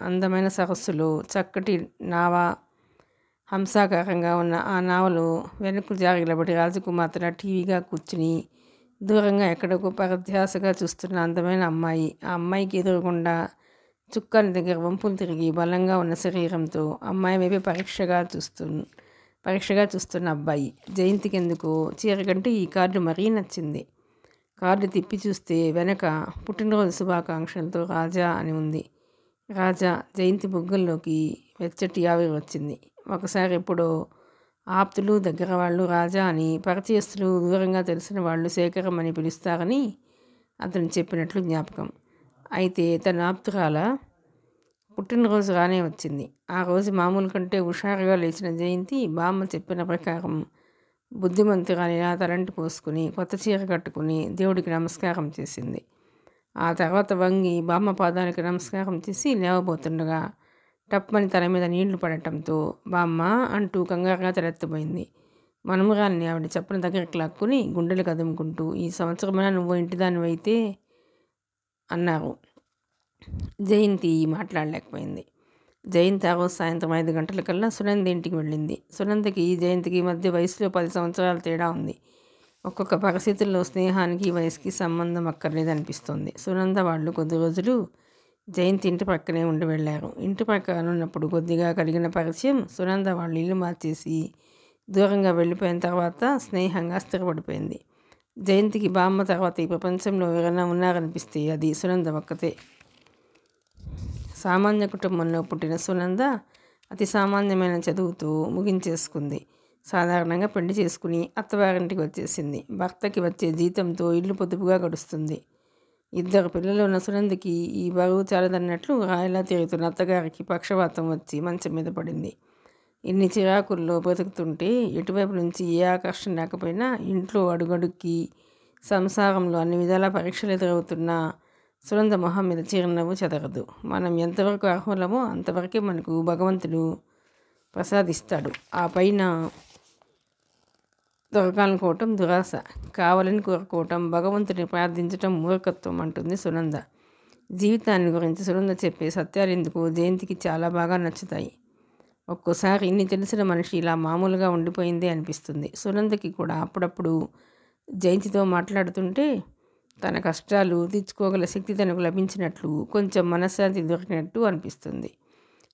అందమైన సరస్సులో చక్కటి నావ, హంసాకారంగా ఉన్న ఆ నావలో వెనక్కు జాగిలబడి రాజకుమార్తెల టీవీగా కూర్చుని దూరంగా ఎక్కడో పరధ్యాసగా చూస్తున్న అందమైన అమ్మాయి. ఆ అమ్మాయికి ఎదురుగుండా చుక్కాని దగ్గర వంపులు తిరిగి బలంగా ఉన్న శరీరంతో అమ్మాయి వైపు పరీక్షగా చూస్తున్న అబ్బాయి. జయంతికి ఎందుకో చీర కంటే ఈ కార్డు మరీ నచ్చింది. కార్డు తిప్పి చూస్తే వెనక పుట్టినరోజు శుభాకాంక్షలతో రాజా అని ఉంది. రాజా. జయంతి బుగ్గల్లోకి వెచ్చటి ఆవిరి వచ్చింది. ఒకసారి ఎప్పుడో ఆప్తులు, దగ్గర వాళ్ళు రాజా అని, పరిచయస్తులు, దూరంగా తెలిసిన వాళ్ళు శేఖరం అని పిలుస్తారని అతను చెప్పినట్లు జ్ఞాపకం. అయితే తన ఆప్తురాల పుట్టినరోజు రానే వచ్చింది. ఆ రోజు మామూలు కంటే హుషారుగా లేచిన జయంతి బామ్మ చెప్పిన ప్రకారం బుద్ధిమంతురాలిలా తలంటి పోసుకుని కొత్త చీర కట్టుకుని దేవుడికి నమస్కారం చేసింది. ఆ తర్వాత వంగి బామ్మ పాదానికి నమస్కారం చేసి లేవబోతుండగా టప్పని తన మీద నీళ్లు పడటంతో బామ్మ అంటూ కంగారుగా తలెత్తబోయింది. మనమురాల్ని ఆవిడ చెప్పిన దగ్గరికి లాక్కుని గుండెలు కదుముకుంటూ, ఈ సంవత్సరమైనా నువ్వు ఇంటిదానివైతే అన్నారు. జయంతి మాట్లాడలేకపోయింది. జయంతి ఆ రోజు సాయంత్రం 5 గంటలకల్లా సునంద ఇంటికి వెళ్ళింది. సునందకి జయంతికి మధ్య వయసులో 10 సంవత్సరాల తేడా ఉంది. ఒక్కొక్క పరిస్థితుల్లో స్నేహానికి వయసుకి సంబంధం అక్కర్లేదనిపిస్తోంది. సునంద వాళ్ళు కొద్ది రోజులు జయంతి ఇంటి పక్కనే ఉండి వెళ్ళారు. ఇంటి పక్కన ఉన్నప్పుడు కొద్దిగా కలిగిన పరిచయం సునంద వాళ్ళు ఇల్లు మార్చేసి దూరంగా వెళ్ళిపోయిన తర్వాత స్నేహంగా స్థిరపడిపోయింది. జయంతికి బామ్మ తర్వాత ఈ ప్రపంచంలో ఎవరైనా ఉన్నారనిపిస్తే అది సునంద ఒక్కతే. సామాన్య కుటుంబంలో పుట్టిన సునంద అతి సామాన్యమైన చదువుతో ముగించేసుకుంది. సాధారణంగా పెళ్లి చేసుకుని అత్తవారింటికి వచ్చేసింది. భర్తకి వచ్చే జీతంతో ఇల్లు పొదుపుగా గడుస్తుంది. 2 పిల్లలు ఉన్న సునందకి ఈ బరువు చాలదన్నట్లు రాయిలా తిరుగుతున్న అత్తగారికి పక్షవాతం వచ్చి మంచం మీద పడింది. ఇన్ని చిరాకుల్లో బ్రతుకుతుంటే ఎటువైపు నుంచి ఏ ఆకర్షణ లేకపోయినా ఇంట్లో అడుగడుక్కి సంసారంలో అన్ని విధాల పరీక్షలు ఎదురవుతున్నా సునంద మొహం మీద చిరునవ్వు చెదరదు. మనం ఎంతవరకు అర్హులమో అంతవరకే మనకు భగవంతుడు ప్రసాదిస్తాడు. ఆ పైన దొరకాలనుకోవటం దురాశ, కావాలని కోరుకోవటం, భగవంతుని ప్రార్థించటం మూర్ఖత్వం అంటుంది సునంద. జీవితాన్ని గురించి సునంద చెప్పే సత్యాలు ఎందుకు జయంతికి చాలా బాగా నచ్చుతాయి. ఒక్కోసారి ఇన్ని తెలిసిన మనిషి ఇలా మామూలుగా ఉండిపోయిందే అనిపిస్తుంది. సునందకి కూడా అప్పుడప్పుడు జయంతితో మాట్లాడుతుంటే తన కష్టాలు తీర్చుకోగల శక్తి తనకు లభించినట్లు, కొంచెం మనశ్శాంతి దొరికినట్టు అనిపిస్తుంది.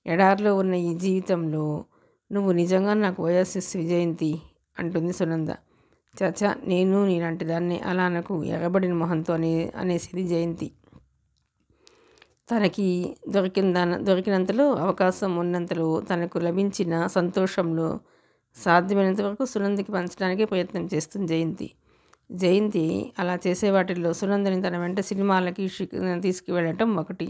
ఎడారిలో ఉన్న ఈ జీవితంలో నువ్వు నిజంగా నాకు ఓయాసిస్వి జయంతి అంటుంది సునంద. చచా, నేను నీలాంటి దాన్ని అలా నాకు ఎగబడిన మొహంతో అనేసిది జయంతి. తనకి దొరికినంతలో, అవకాశం ఉన్నంతలో తనకు లభించిన సంతోషంలో సాధ్యమైనంత వరకు సునందకి పంచడానికి ప్రయత్నం చేస్తుంది జయంతి. జయంతి అలా చేసే వాటిల్లో సునందని తన వెంట సినిమాలకి తీసుకువెళ్ళటం ఒకటి.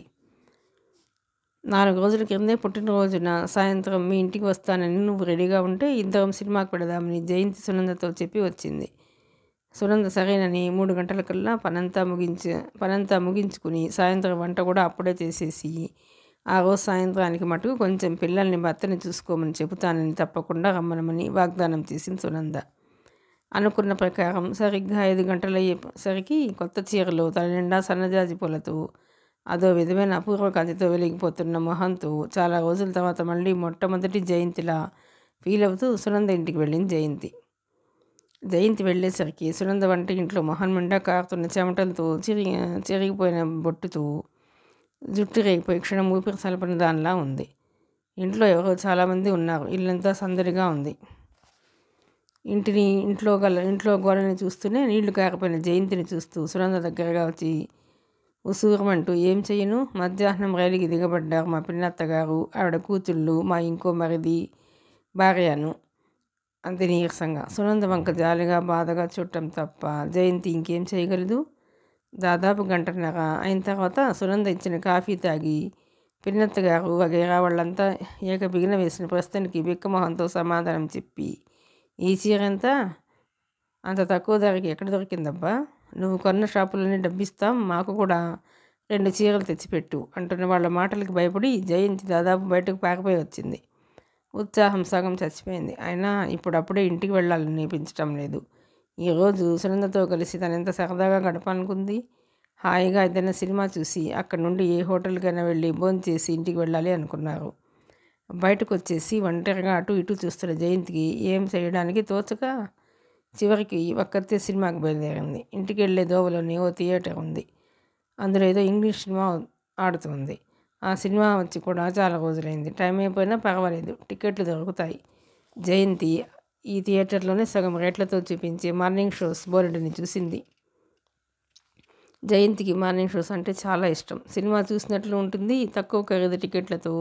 4 రోజుల క్రిందే పుట్టినరోజున సాయంత్రం మీ ఇంటికి వస్తానని నువ్వు రెడీగా ఉంటే ఇద్దరం సినిమాకి వెళదామని జయంతి సునందతో చెప్పి వచ్చింది. సునంద సరేనని 3 గంటలకల్లా పనంతా ముగించుకుని సాయంత్రం వంట కూడా అప్పుడే చేసేసి ఆ రోజు సాయంత్రానికి మటుకు కొంచెం పిల్లల్ని భర్తని చూసుకోమని చెబుతానని తప్పకుండా రమ్మనమని వాగ్దానం చేసింది సునంద. అనుకున్న ప్రకారం సరిగ్గా 5 గంటలయ్యేసరికి కొత్త చీరలో తన నిండా సన్నజాజి పూలతో అదో విధమైన అపూర్వ కాంతితో వెలిగిపోతున్న మొహంతో చాలా రోజుల తర్వాత మళ్ళీ మొట్టమొదటి జయంతిలా ఫీల్ అవుతూ సునంద ఇంటికి వెళ్ళింది జయంతి. జయంతి వెళ్ళేసరికి సునంద వంట ఇంట్లో మొహం నిండా కారుతున్న చెమటలతో చెరిగిపోయిన బొట్టుతో జుట్టు రేగిపోయి క్షణం ఊపిరి సలపని దానిలా ఉంది. ఇంట్లో ఎవరో చాలామంది ఉన్నారు. ఇల్లంతా సందడిగా ఉంది. ఇంట్లో గోడని చూస్తూనే నీళ్లు కారిపోయిన జయంతిని చూస్తూ సునంద దగ్గరగా వచ్చి ఉసూరమంటూ, ఏం చెయ్యను, మధ్యాహ్నం రైలుకి దిగబడ్డారు మా పిన్నత్తగారు, ఆవిడ కూతుళ్ళు, మా ఇంకో మరిది, భార్యను అంతే నీరసంగా. సునంద వంక జాలిగా బాధగా చూడటం తప్ప జయంతి ఇంకేం చేయగలదు. దాదాపు 1.5 గంట అయిన తర్వాత సునంద ఇచ్చిన కాఫీ తాగి పిన్నత్తగారు వగైరా వాళ్ళంతా ఏకబిగిన వేసిన ప్రశ్నకి బిక్కమొహంతో సమాధానం చెప్పి, ఈ చీర ఎంత, అంత తక్కువ ధరకి ఎక్కడ దొరికిందబ్బా, నువ్వు కొన్న షాపులన్నీ డబ్బిస్తాం, మాకు కూడా 2 చీరలు తెచ్చిపెట్టు అంటున్న వాళ్ళ మాటలకి భయపడి జయంతి దాదాపు బయటకు పారిపోయి వచ్చింది. ఉత్సాహం సగం చచ్చిపోయింది. అయినా ఇప్పుడప్పుడే ఇంటికి వెళ్ళాలని అనిపించటం లేదు. ఈరోజు సునందతో కలిసి తనెంత సరదాగా గడపాలనుకుంది. హాయిగా ఏదైనా సినిమా చూసి అక్కడి నుండి ఏ హోటల్కైనా వెళ్ళి భోంచేసి ఇంటికి వెళ్ళాలి అనుకున్నారు. బయటకు వచ్చేసి ఒంటరిగా అటు ఇటు చూస్తున్న జయంతికి ఏం చేయడానికి తోచక చివరికి ఒక్కతే సినిమాకి బయలుదేరింది. ఇంటికి వెళ్ళే దోవలోనే ఓ థియేటర్ ఉంది. అందులో ఏదో ఇంగ్లీష్ సినిమా ఆడుతుంది. ఆ సినిమా వచ్చి కూడా చాలా రోజులైంది. టైం అయిపోయినా పర్వాలేదు, టికెట్లు దొరుకుతాయి. జయంతి ఈ థియేటర్లోనే సగం రేట్లతో చూపించే మార్నింగ్ షోస్ బోలెడని చూసింది. జయంతికి మార్నింగ్ షోస్ అంటే చాలా ఇష్టం. సినిమా చూసినట్లు ఉంటుంది. తక్కువ ఖరీదు టికెట్లతో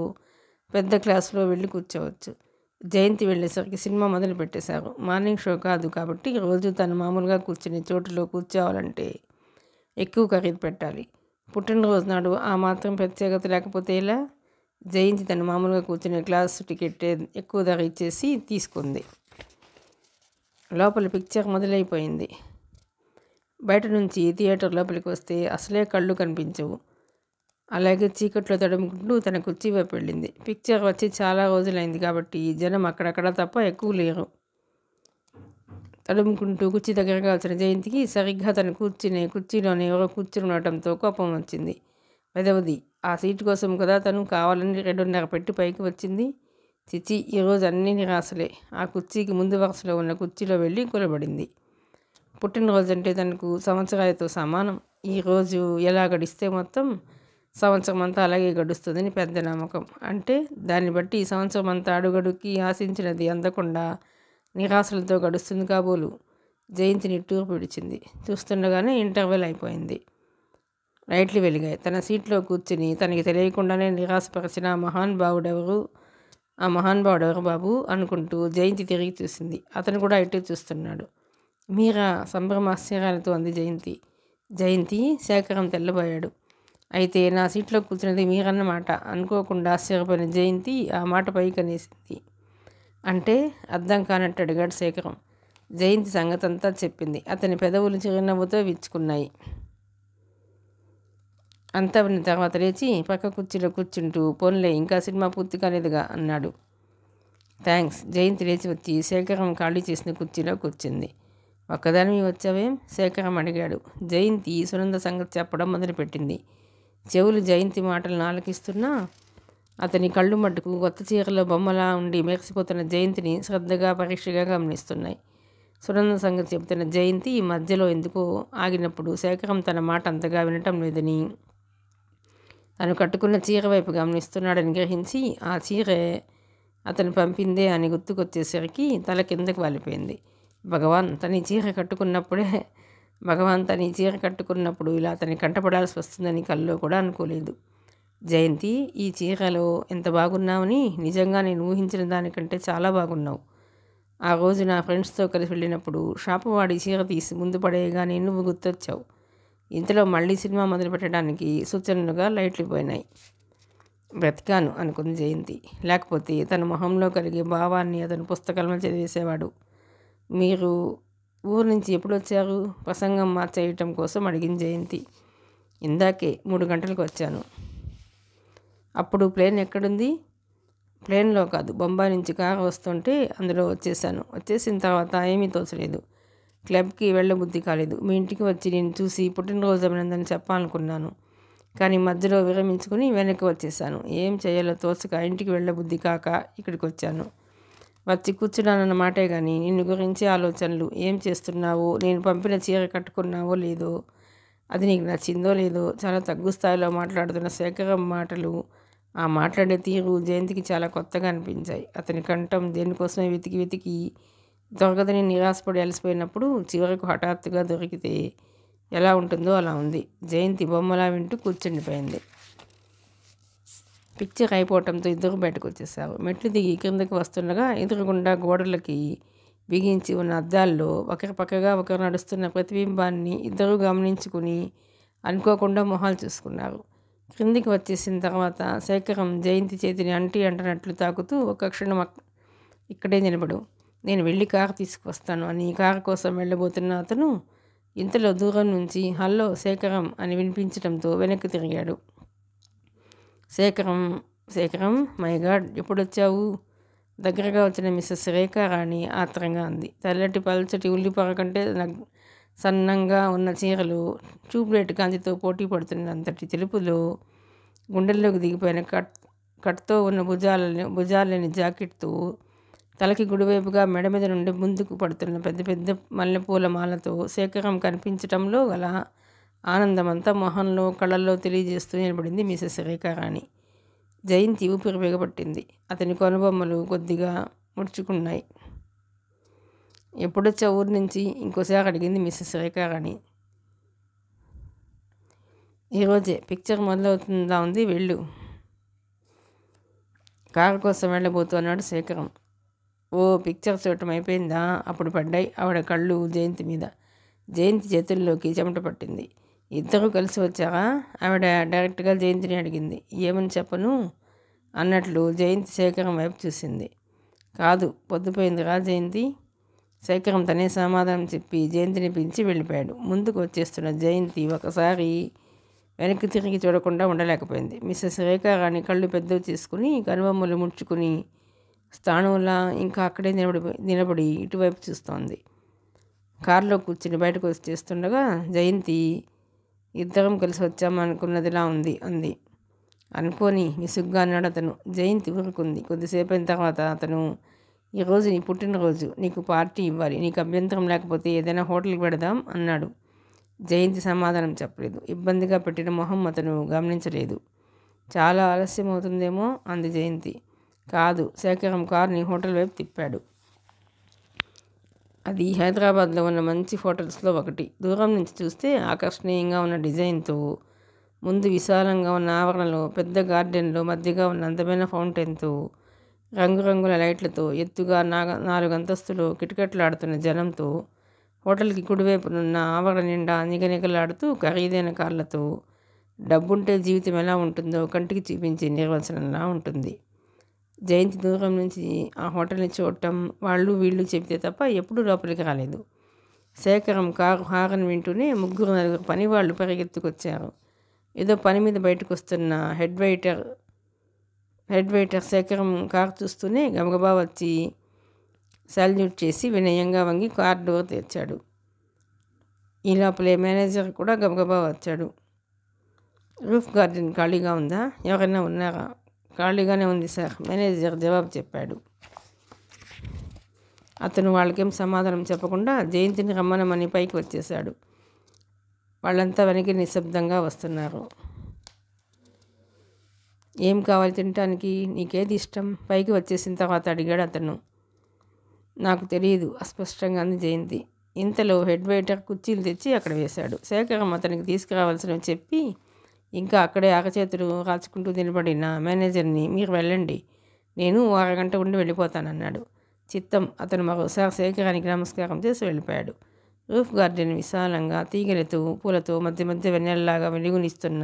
పెద్ద క్లాసులో వెళ్ళి కూర్చోవచ్చు. జయంతి వెళ్ళేసరికి సినిమా మొదలు పెట్టేశారు. మార్నింగ్ షో కాదు కాబట్టి రోజు తను మామూలుగా కూర్చునే చోటులో కూర్చోవాలంటే ఎక్కువ ఖరీదు పెట్టాలి. పుట్టినరోజు నాడు ఆ మాత్రం ప్రత్యేకత లేకపోతే ఎలా? జయంతి తను మామూలుగా కూర్చునే క్లాసు టికెట్ ఎక్కువ ధర ఇచ్చేసి తీసుకుంది. లోపల పిక్చర్ మొదలైపోయింది. బయట నుంచి థియేటర్ లోపలికి వస్తే అసలే కళ్ళు కనిపించవు. అలాగే చీకట్లో తడుముకుంటూ తన కుర్చీ వైపు వెళ్ళింది. పిక్చర్ వచ్చి చాలా రోజులైంది కాబట్టి జనం అక్కడక్కడ తప్ప ఎక్కువ లేరు. తడుముకుంటూ కుర్చీ దగ్గరగా వచ్చిన జయంతికి సరిగ్గా తను కుర్చీలోనే ఎవరో కూర్చుని ఉండటంతో కోపం వచ్చింది. వెదవది, ఆ సీటు కోసం కదా తను కావాలని 2.5 పెట్టి పైకి వచ్చింది. చిచి, ఈరోజు అన్నీ నిరాశలే. ఆ కుర్చీకి ముందు వరుసలో ఉన్న కుర్చీలో వెళ్ళి కూలబడింది. పుట్టినరోజు అంటే తనకు సంవత్సరాలతో సమానం. ఈరోజు ఎలా గడిస్తే మొత్తం సంవత్సరం అంతా అలాగే గడుస్తుందని పెద్ద నమ్మకం. అంటే దాన్ని బట్టి ఈ సంవత్సరం అంతా అడుగడుక్కి ఆశించినది అందకుండా నిరాశలతో గడుస్తుంది కాబోలు. జయంతి నిట్టూరు పిడిచింది. చూస్తుండగానే ఇంటర్వెల్ అయిపోయింది. లైట్లు వెలిగాయి. తన సీట్లో కూర్చుని తనకి తెలియకుండానే నిరాశపరిచిన ఆ మహానుభావుడెవరు బాబు అనుకుంటూ జయంతి తిరిగి చూసింది. అతను కూడా ఇటు చూస్తున్నాడు. మీరా, సంభ్రమాశ్చర్యాలతో అంది జయంతి. జయంతి, శేఖరం తెల్లబోయాడు. అయితే నా సీట్లో కూర్చున్నది మీరన్నమాట అనుకోకుండా ఆశ్చర్యపోయిన జయంతి ఆ మాట పైకి అనేసింది. అంటే అర్థం కానట్టు అడిగాడు శేఖరం. జయంతి సంగతంతా చెప్పింది. అతని పెదవులు చిరునవ్వుతో విచ్చుకున్నాయి. అంతా విన్న తర్వాత లేచి పక్క కుర్చీలో కూర్చుంటూ, పోన్లే ఇంకా సినిమా పూర్తి కాలేదుగా అన్నాడు. థ్యాంక్స్. జయంతి లేచి వచ్చి శేఖరం ఖాళీ చేసిన కుర్చీలో కూర్చుంది. ఒక్కదానివి వచ్చావేం? శేఖరం అడిగాడు. జయంతి సునంద సంగతి చెప్పడం మొదలుపెట్టింది. చెవులు జయంతి మాటలను ఆలకిస్తున్నా అతని కళ్ళు మట్టుకు కొత్త చీరలో బొమ్మలా ఉండి మెరిసిపోతున్న జయంతిని శ్రద్ధగా పరీక్షగా గమనిస్తున్నాయి. సునంద సంగతి చెబుతున్న జయంతి ఈ మధ్యలో ఎందుకో ఆగినప్పుడు శేఖరం తన మాట అంతగా వినటం లేదని, తను కట్టుకున్న చీర వైపు గమనిస్తున్నాడని గ్రహించి ఆ చీరే అతను పంపిందే అని గుర్తుకొచ్చేసరికి తల కిందకు వాలిపోయింది. భగవాన్ తన చీర కట్టుకున్నప్పుడు ఇలా అతని కంటపడాల్సి వస్తుందని కల్లో కూడా అనుకోలేదు. జయంతి, ఈ చీరలో ఎంత బాగున్నావని, నిజంగా నేను ఊహించిన దానికంటే చాలా బాగున్నావు. ఆ రోజు నా ఫ్రెండ్స్తో కలిసి వెళ్ళినప్పుడు షాపు వాడి చీర తీసి ముందు పడేయగానే నువ్వు గుర్తొచ్చావు. ఇంతలో మళ్ళీ సినిమా మొదలు పెట్టడానికి సూచనలుగా లైట్లు పోయినాయి. బ్రతికాను అనుకుంది జయంతి. లేకపోతే తన మొహంలో కలిగే భావాన్ని అతను పుస్తకాలను చదివేసేవాడు. మీరు ఊరు నుంచి ఎప్పుడు వచ్చారు? ప్రసంగం మార్చేయటం కోసం అడిగింది జయంతి. ఇందాకే 3 గంటలకు వచ్చాను. అప్పుడు ప్లేన్ ఎక్కడుంది? ప్లేన్లో కాదు, బొంబాయి నుంచి కారు వస్తుంటే అందులో వచ్చేసాను. వచ్చేసిన తర్వాత ఏమీ తోచలేదు. క్లబ్కి వెళ్ళబుద్ధి కాలేదు. మీ ఇంటికి వచ్చి నేను చూసి పుట్టినరోజు అభినందన చెప్పాలనుకున్నాను. కానీ మధ్యలో విరమించుకుని వెనక్కి వచ్చేసాను. ఏం చేయాలో తోచక ఇంటికి వెళ్ళబుద్ధి కాక ఇక్కడికి వచ్చాను. వచ్చి కూర్చున్నానన్న మాటే కానీ నిన్ను గురించి ఆలోచనలు. ఏం చేస్తున్నావో, నేను పంపిన చీర కట్టుకున్నావో లేదో, అది నీకు నచ్చిందో లేదో. చాలా తగ్గు స్థాయిలో మాట్లాడుతున్న శేఖరం మాటలు, ఆ మాట్లాడే తీరు జయంతికి చాలా కొత్తగా అనిపించాయి. అతని కంఠం దేనికోసమే వెతికి వెతికి దొరకదని నిరాశపడి అలసిపోయినప్పుడు చివరకు హఠాత్తుగా దొరికితే ఎలా ఉంటుందో అలా ఉంది. జయంతి బొమ్మలా వింటూ కూర్చుండిపోయింది. పిక్చర్ అయిపోవటంతో ఇద్దరు బయటకు వచ్చేసారు. మెట్లు దిగి కిందకి వస్తుండగా ఎదురుగుండా గోడలకి బిగించి ఉన్న అద్దాల్లో ఒకరి పక్కగా ఒకరు నడుస్తున్న ప్రతిబింబాన్ని ఇద్దరు గమనించుకుని అనుకోకుండా మొహాలు చూసుకున్నారు. క్రిందికి వచ్చేసిన తర్వాత శేఖరం జయంతి చేతిని అంటనట్లు తాకుతూ, ఒక్క క్షణం ఇక్కడే నిలబడు, నేను వెళ్ళి కారు తీసుకువస్తాను అని కారు కోసం వెళ్ళబోతున్న అతను ఇంతలో దూరం నుంచి హల్లో శేఖరం అని వినిపించడంతో వెనక్కి తిరిగాడు. శేఖరం మై గాడ్, ఎప్పుడొచ్చావు? దగ్గరగా వచ్చిన మిస్సెస్ రేఖారాణి ఆత్రంగా అంది. తెల్లటి పల్చటి ఉల్లిపొర కంటే సన్నంగా ఉన్న చీరలు ట్యూబ్లైట్ కాంతితో పోటీ పడుతున్నంతటి తెలుపులో గుండెల్లోకి దిగిపోయిన కట్తో ఉన్న భుజాలని జాకెట్తో తలకి గుడివైపుగా మెడ మీద నుండి ముందుకు పడుతున్న పెద్ద పెద్ద మల్లెపూల మాలతో శేఖరం కనిపించటంలో గల ఆనందమంతా మొహంలో కళ్ళల్లో తెలియజేస్తూ నిలబడింది మిసెస్ రేఖారాణి. జయంతి ఊపిరి బిగపట్టింది. అతని కొనుబొమ్మలు కొద్దిగా ముడుచుకున్నాయి. ఎప్పుడొచ్చా ఊరి నుంచి? ఇంకోసారి అడిగింది మిసెస్ రేఖారాణి. ఈరోజే, పిక్చర్ మొదలవుతుందా ఉంది, వెళ్ళు. కారు కోసం వెళ్ళబోతూ అన్నాడు శేఖరం. ఓ, పిక్చర్ చూడటం అయిపోయిందా? అప్పుడు పడ్డాయి ఆవిడ కళ్ళు జయంతి మీద. జయంతి చేతుల్లోకి చెమట పట్టింది. ఇద్దరూ కలిసి వచ్చారా? ఆవిడ డైరెక్ట్గా జయంతిని అడిగింది. ఏమని చెప్పను అన్నట్లు జయంతి శేఖరం వైపు చూసింది. కాదు, పొద్దుపోయిందిరా జయంతి. శేఖరం తనే సమాధానం చెప్పి జయంతిని పిలిచి వెళ్ళిపోయాడు. ముందుకు వచ్చేస్తున్న జయంతి ఒకసారి వెనక్కి తిరిగి చూడకుండా ఉండలేకపోయింది. మిస్సెస్ రేఖారాణి కళ్ళు పెద్దవి చేసుకుని కనుబొమ్మలు ముడుచుకుని స్థాణువులా ఇంకా అక్కడే నిలబడి ఇటువైపు చూస్తోంది. కారులో కూర్చుని బయటకు వచ్చేస్తుండగా జయంతి, ఇద్దరం కలిసి వచ్చామనుకున్నదిలా ఉంది అంది. అనుకోని విసుగ్గా అన్నాడు అతను. జయంతి ఊరుకుంది. కొద్దిసేపు అయిన తర్వాత అతను, ఈరోజు నీ పుట్టినరోజు, నీకు పార్టీ ఇవ్వాలి, నీకు అభ్యంతరం లేకపోతే ఏదైనా హోటల్కి పెడదాం అన్నాడు. జయంతి సమాధానం చెప్పలేదు. ఇబ్బందిగా పెట్టిన మొహం అతను గమనించలేదు. చాలా ఆలస్యం అవుతుందేమో అంది జయంతి. కాదు, శేఖరం కారుని హోటల్ వైపు తిప్పాడు. అది హైదరాబాద్లో ఉన్న మంచి హోటల్స్లో ఒకటి. దూరం నుంచి చూస్తే ఆకర్షణీయంగా ఉన్న డిజైన్తో, ముందు విశాలంగా ఉన్న ఆవరణలో, పెద్ద గార్డెన్లో మధ్యగా ఉన్న అందమైన ఫౌంటైన్తో, రంగురంగుల లైట్లతో, ఎత్తుగా 4 అంతస్తులు కిటకిటలాడుతున్న జనంతో, హోటల్కి కుడివైపునున్న ఆవరణ నిండా నిగనిగలాడుతూ ఖరీదైన కార్లతో, డబ్బుంటే జీవితం ఎలా ఉంటుందో కంటికి చూపించే నిర్వచనంలా ఉంటుంది. జయంతి దూరం నుంచి ఆ హోటల్ని చూడటం, వాళ్ళు వీళ్ళు చెబితే తప్ప ఎప్పుడూ లోపలికి రాలేదు. శేఖరం కారు హారన్ వింటూనే 3-4 పనివాళ్ళు పరిగెత్తుకొచ్చారు. ఏదో పని మీద బయటకు వస్తున్న హెడ్ వెయిటర్ శేఖరం కారు చూస్తూనే గబగబా వచ్చి సాల్యూట్ చేసి వినయంగా వంగి కార్ డోర్ తెరిచాడు. ఈ లోపలే మేనేజర్ కూడా గబగబా వచ్చాడు. రూఫ్ గార్డెన్ ఖాళీగా ఉందా? ఎవరైనా ఉన్నారా? ఖాళీగానే ఉంది సార్, మేనేజర్ జవాబు చెప్పాడు. అతను వాళ్ళకేం సమాధానం చెప్పకుండా జయంతిని రమ్మనమని పైకి వచ్చేశాడు. వాళ్ళంతా వెనక్కి నిశ్శబ్దంగా వస్తున్నారు. ఏం కావాలి తినటానికి? నీకేది ఇష్టం? పైకి వచ్చేసిన తర్వాత అడిగాడు అతను. నాకు తెలియదు, అస్పష్టంగా అంది జయంతి. ఇంతలో హెడ్ వెయిటర్ కుర్చీలు తెచ్చి అక్కడ వేశాడు. శేఖరం అతనికి తీసుకురావాల్సినవి చెప్పి ఇంకా అక్కడే ఆకచేతులు రాచుకుంటూ నిలబడిన మేనేజర్ని, మీరు వెళ్ళండి, నేను అరగంట ఉండి వెళ్ళిపోతానన్నాడు. చిత్తం. అతను మరోసారి శేఖరానికి నమస్కారం చేసి వెళ్ళిపోయాడు. రూఫ్ గార్డెన్ విశాలంగా తీగలతో పూలతో మధ్య మధ్య వెన్నెలలాగా వెలుగునిస్తున్న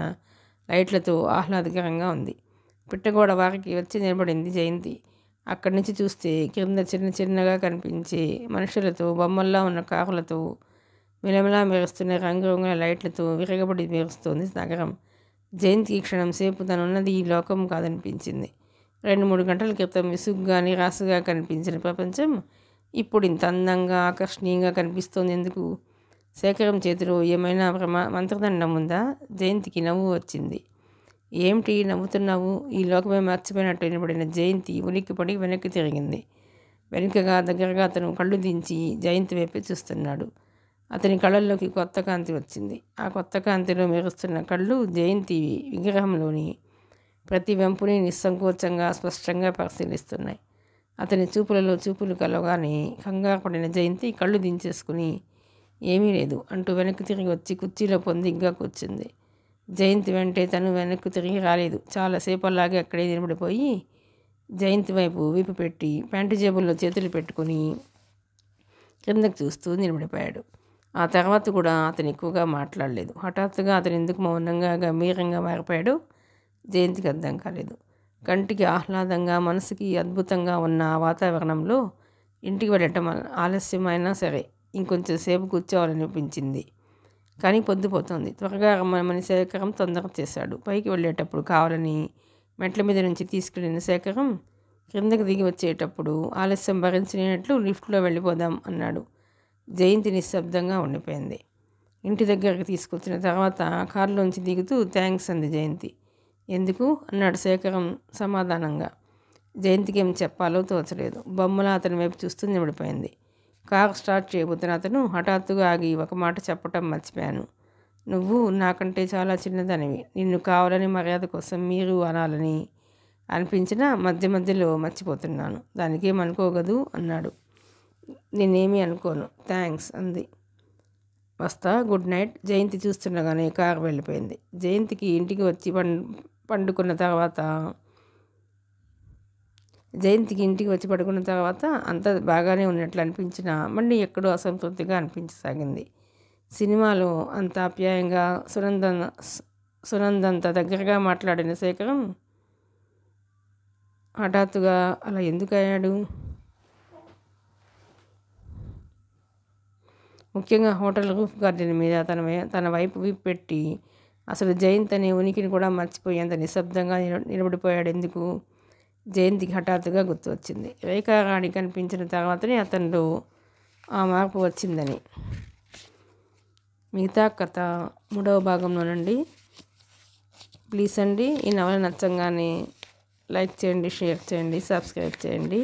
లైట్లతో ఆహ్లాదకరంగా ఉంది. పిట్టగోడ వారికి వచ్చి నిలబడింది జయంతి. అక్కడి నుంచి చూస్తే కింద చిన్న చిన్నగా కనిపించే మనుషులతో, బొమ్మల్లా ఉన్న కారులతో, మిలమిలా మెరుస్తున్న రంగురంగుల లైట్లతో విరగబడి మెరుస్తోంది నగరం. జయంతికి క్షణం సేపు తనున్నది ఈ లోకం కాదనిపించింది. 2-3 గంటల క్రితం విసుగ్గా నిరాశగా కనిపించిన ప్రపంచం ఇప్పుడు ఇంత అందంగా ఆకర్షణీయంగా కనిపిస్తోంది ఎందుకు? శేఖరం చేతిలో ఏమైనా మంత్రదండం ఉందా? జయంతికి నవ్వు వచ్చింది. ఏమిటి నవ్వుతున్నావు? ఈ లోకమే మర్చిపోయినట్టు వినబడిన జయంతి ఉలిక్కిపడి వెనక్కి తిరిగింది. వెనుకగా దగ్గరగా అతను కళ్ళు దించి జయంతి వైపు చూస్తున్నాడు. అతని కళ్ళల్లోకి కొత్త కాంతి వచ్చింది. ఆ కొత్త కాంతిలో మెరుస్తున్న కళ్ళు జయంతి విగ్రహంలోని ప్రతి వెంపుని నిస్సంకోచంగా స్పష్టంగా పరిశీలిస్తున్నాయి. అతని చూపులలో చూపులు కలవగానే కంగారు పడిన జయంతి కళ్ళు దించేసుకుని ఏమీ లేదు అంటూ వెనక్కి తిరిగి వచ్చి కుర్చీలో పొందిగ్గా కూర్చుంది. జయంతి వెంటే తను వెనక్కి తిరిగి రాలేదు. చాలాసేపు అలాగే అక్కడే నిలబడిపోయి జయంతి వైపు వీపు పెట్టి ప్యాంటు జేబుల్లో చేతులు పెట్టుకుని కిందకు చూస్తూ నిలబడిపోయాడు. ఆ తర్వాత కూడా అతను ఎక్కువగా మాట్లాడలేదు. హఠాత్తుగా అతను ఎందుకు మౌనంగా గంభీరంగా మారిపోయాడో జయంతికి అర్థం కాలేదు. కంటికి ఆహ్లాదంగా మనసుకి అద్భుతంగా ఉన్న ఆ వాతావరణంలో ఇంటికి వెళ్ళటం ఆలస్యమైనా సరే ఇంకొంచెం సేపు కూర్చోవాలనిపించింది. కానీ పొద్దుపోతుంది. త్వరగా రమ్మని శేఖరం తొందర చేశాడు. పైకి వెళ్ళేటప్పుడు కావాలని మెట్ల మీద నుంచి తీసుకెళ్లిన శేఖరం కిందకి దిగి వచ్చేటప్పుడు ఆలస్యం భరించలేనట్లు లిఫ్ట్లో వెళ్ళిపోదాం అన్నాడు. జయంతి నిశ్శబ్దంగా ఉండిపోయింది. ఇంటి దగ్గరికి తీసుకొచ్చిన తర్వాత కారులోంచి దిగుతూ థ్యాంక్స్ అంది జయంతి. ఎందుకు అన్నాడు శేఖరం సమాధానంగా. జయంతికి ఏం చెప్పాలో తోచలేదు. బొమ్మలా అతని వైపు చూస్తూ నిలబడిపోయింది. కారు స్టార్ట్ చేయబోతున్న అతను హఠాత్తుగా ఆగి ఒక మాట చెప్పటం మర్చిపోయాను. నువ్వు నాకంటే చాలా చిన్నదనివి. నిన్ను కావాలని మర్యాద కోసం మీరు అనాలని అనిపించినా మధ్య మధ్యలో మర్చిపోతున్నాను. దానికేమనుకోగదు అన్నాడు. నేనేమీ అనుకోను, థ్యాంక్స్ అంది. వస్తా, గుడ్ నైట్. జయంతి చూస్తుండగానే కారు వెళ్ళిపోయింది. జయంతికి ఇంటికి వచ్చి పడుకున్న తర్వాత అంత బాగానే ఉన్నట్లు అనిపించినా మళ్ళీ ఎక్కడో అసంతృప్తిగా అనిపించసాగింది. సినిమాలో అంత ఆప్యాయంగా సునందంత దగ్గరగా మాట్లాడిన శేఖరం హఠాత్తుగా అలా ఎందుకు అయ్యాడు? ముఖ్యంగా హోటల్ రూఫ్ గార్డెన్ మీద తన వైపు వీపు పెట్టి అసలు జయంత్ అనే ఉనికిని కూడా మర్చిపోయేంత నిశ్శబ్దంగా నిలబడిపోయాడు ఎందుకు? జయంతికి హఠాత్తుగా గుర్తు వచ్చింది. రేఖారాణి కనిపించిన తర్వాతనే అతనిలో ఆ మార్పు వచ్చిందని. మిగతా కథ 3వ భాగంలోనండి. ప్లీజ్ అండి, ఈ నవల నచ్చంగానే లైక్ చేయండి, షేర్ చేయండి, సబ్స్క్రైబ్ చేయండి.